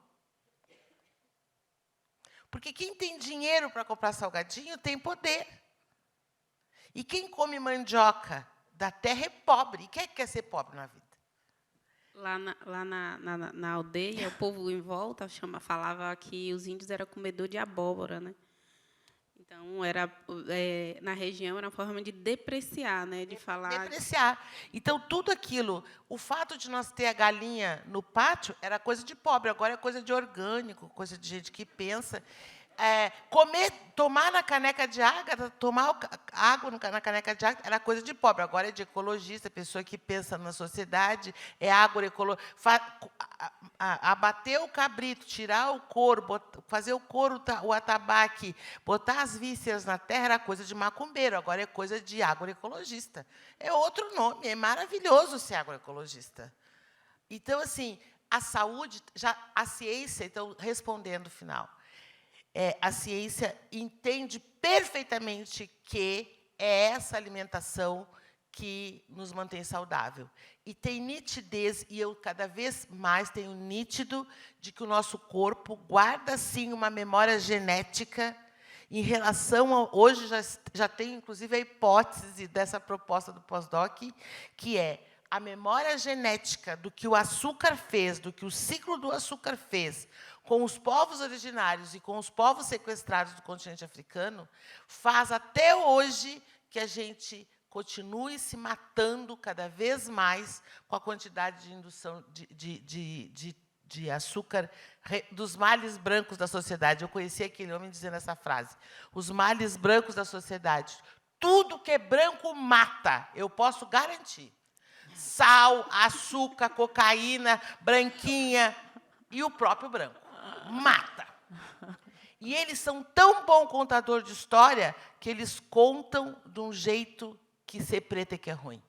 Porque quem tem dinheiro para comprar salgadinho tem poder. E quem come mandioca da terra é pobre. E quem é que quer ser pobre na vida? Lá na aldeia, o povo em volta falava que os índios eram comedor de abóbora, né? Então, na região, era uma forma de depreciar, né? De falar... Depreciar. Então, tudo aquilo, o fato de nós ter a galinha no pátio era coisa de pobre, agora é coisa de orgânico, coisa de gente que pensa. Tomar na caneca de água, tomar água na caneca de água era coisa de pobre, agora é de ecologista, pessoa que pensa na sociedade, é agroecologista. Abater o cabrito, tirar o couro, fazer o couro, o atabaque, botar as vísceras na terra era coisa de macumbeiro, agora é coisa de agroecologista. É outro nome, é maravilhoso ser agroecologista. Então, assim, a saúde, a ciência, então, respondendo o final, a ciência entende perfeitamente que é essa alimentação que nos mantém saudável. E tem nitidez, e eu cada vez mais tenho nítido de que o nosso corpo guarda, sim, uma memória genética em relação a... Hoje já tem, inclusive, a hipótese dessa proposta do pós-doc, que é a memória genética do que o açúcar fez, do que o ciclo do açúcar fez com os povos originários e com os povos sequestrados do continente africano, faz até hoje que a gente continue se matando cada vez mais com a quantidade de indução de açúcar, dos males brancos da sociedade. Eu conheci aquele homem dizendo essa frase, os males brancos da sociedade. Tudo que é branco mata, eu posso garantir. Sal, açúcar, cocaína, branquinha e o próprio branco. mata. E eles são tão bom contador de história que eles contam de um jeito que ser preto é que é ruim.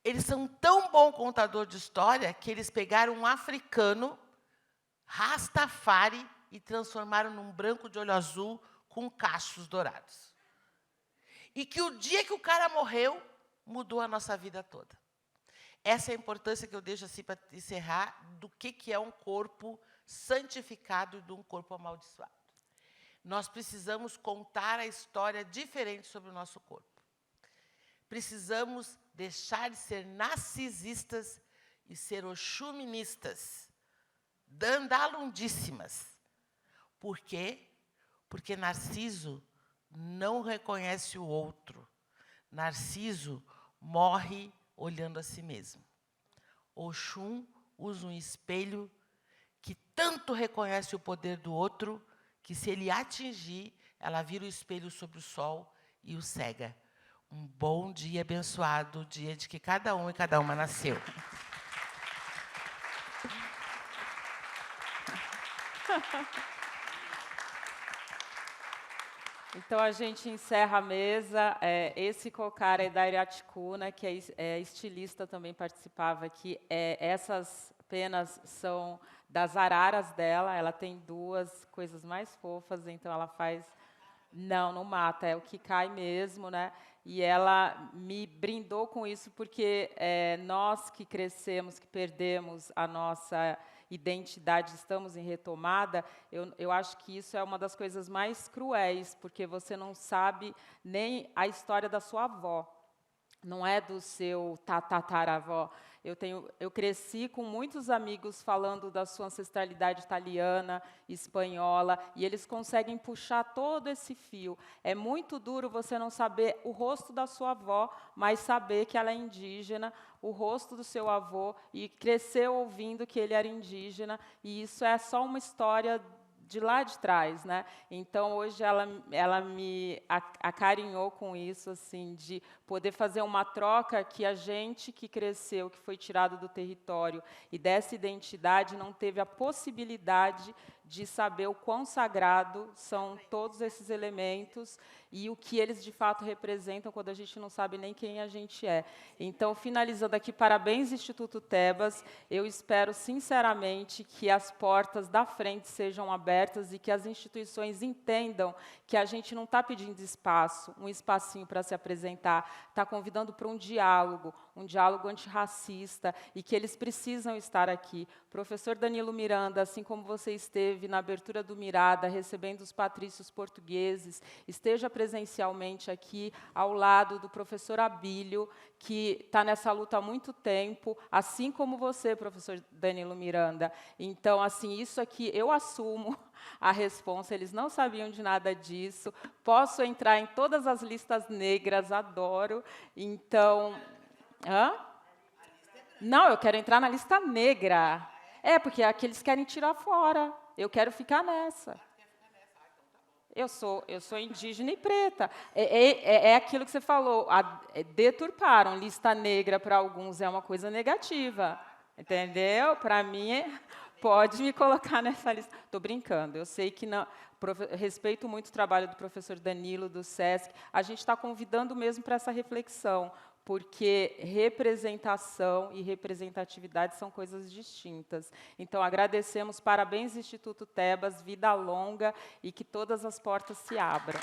Eles são tão bom contador de história que eles pegaram um africano, Rastafari, e transformaram num branco de olho azul com cachos dourados. E que o dia que o cara morreu, mudou a nossa vida toda. Essa é a importância que eu deixo assim para encerrar do que é um corpo santificado e de um corpo amaldiçoado. Nós precisamos contar a história diferente sobre o nosso corpo. Precisamos deixar de ser narcisistas e ser oxuministas, dandalundíssimas. Por quê? Porque Narciso não reconhece o outro. Narciso morre olhando a si mesmo. Oxum usa um espelho que tanto reconhece o poder do outro, que se ele atingir, ela vira o espelho sobre o sol e o cega. Um bom dia abençoado, o dia de que cada um e cada uma nasceu. Então, a gente encerra a mesa. Esse cocar é da Iraticuna, que é estilista, também participava aqui. Essas penas são das araras dela. Ela tem duas coisas mais fofas, então ela faz... Não mata, é o que cai mesmo, né? E ela me brindou com isso porque nós que crescemos, que perdemos a nossa identidade, estamos em retomada, eu acho que isso é uma das coisas mais cruéis, porque você não sabe nem a história da sua avó, não é do seu tataravó. Eu cresci com muitos amigos falando da sua ancestralidade italiana, espanhola, e eles conseguem puxar todo esse fio. É muito duro você não saber o rosto da sua avó, mas saber que ela é indígena, o rosto do seu avô, e crescer ouvindo que ele era indígena, e isso é só uma história de lá de trás, né? Então, hoje, ela me acarinhou com isso, assim, de poder fazer uma troca que a gente que cresceu, que foi tirado do território e dessa identidade, não teve a possibilidade de saber o quão sagrado são todos esses elementos e o que eles, de fato, representam quando a gente não sabe nem quem a gente é. Então, finalizando aqui, parabéns, Instituto Tebas. Eu espero, sinceramente, que as portas da frente sejam abertas e que as instituições entendam que a gente não está pedindo espaço, um espacinho para se apresentar, está convidando para um diálogo antirracista, e que eles precisam estar aqui. Professor Danilo Miranda, assim como você esteve na abertura do Mirada, recebendo os patrícios portugueses, esteja presencialmente aqui, ao lado do professor Abílio, que está nessa luta há muito tempo, assim como você, professor Danilo Miranda. Então, assim, isso aqui eu assumo a responsa, eles não sabiam de nada disso, posso entrar em todas as listas negras, adoro, então... Hã? Não, eu quero entrar na lista negra. Porque aqui eles querem tirar fora. Eu quero ficar nessa. Eu sou indígena e preta. É aquilo que você falou. Deturparam. Lista negra para alguns é uma coisa negativa. Entendeu? Para mim, pode me colocar nessa lista. Estou brincando. Eu sei que não. Respeito muito o trabalho do professor Danilo, do SESC. A gente está convidando mesmo para essa reflexão, porque representação e representatividade são coisas distintas. Então, agradecemos, parabéns, Instituto Tebas, vida longa e que todas as portas se abram.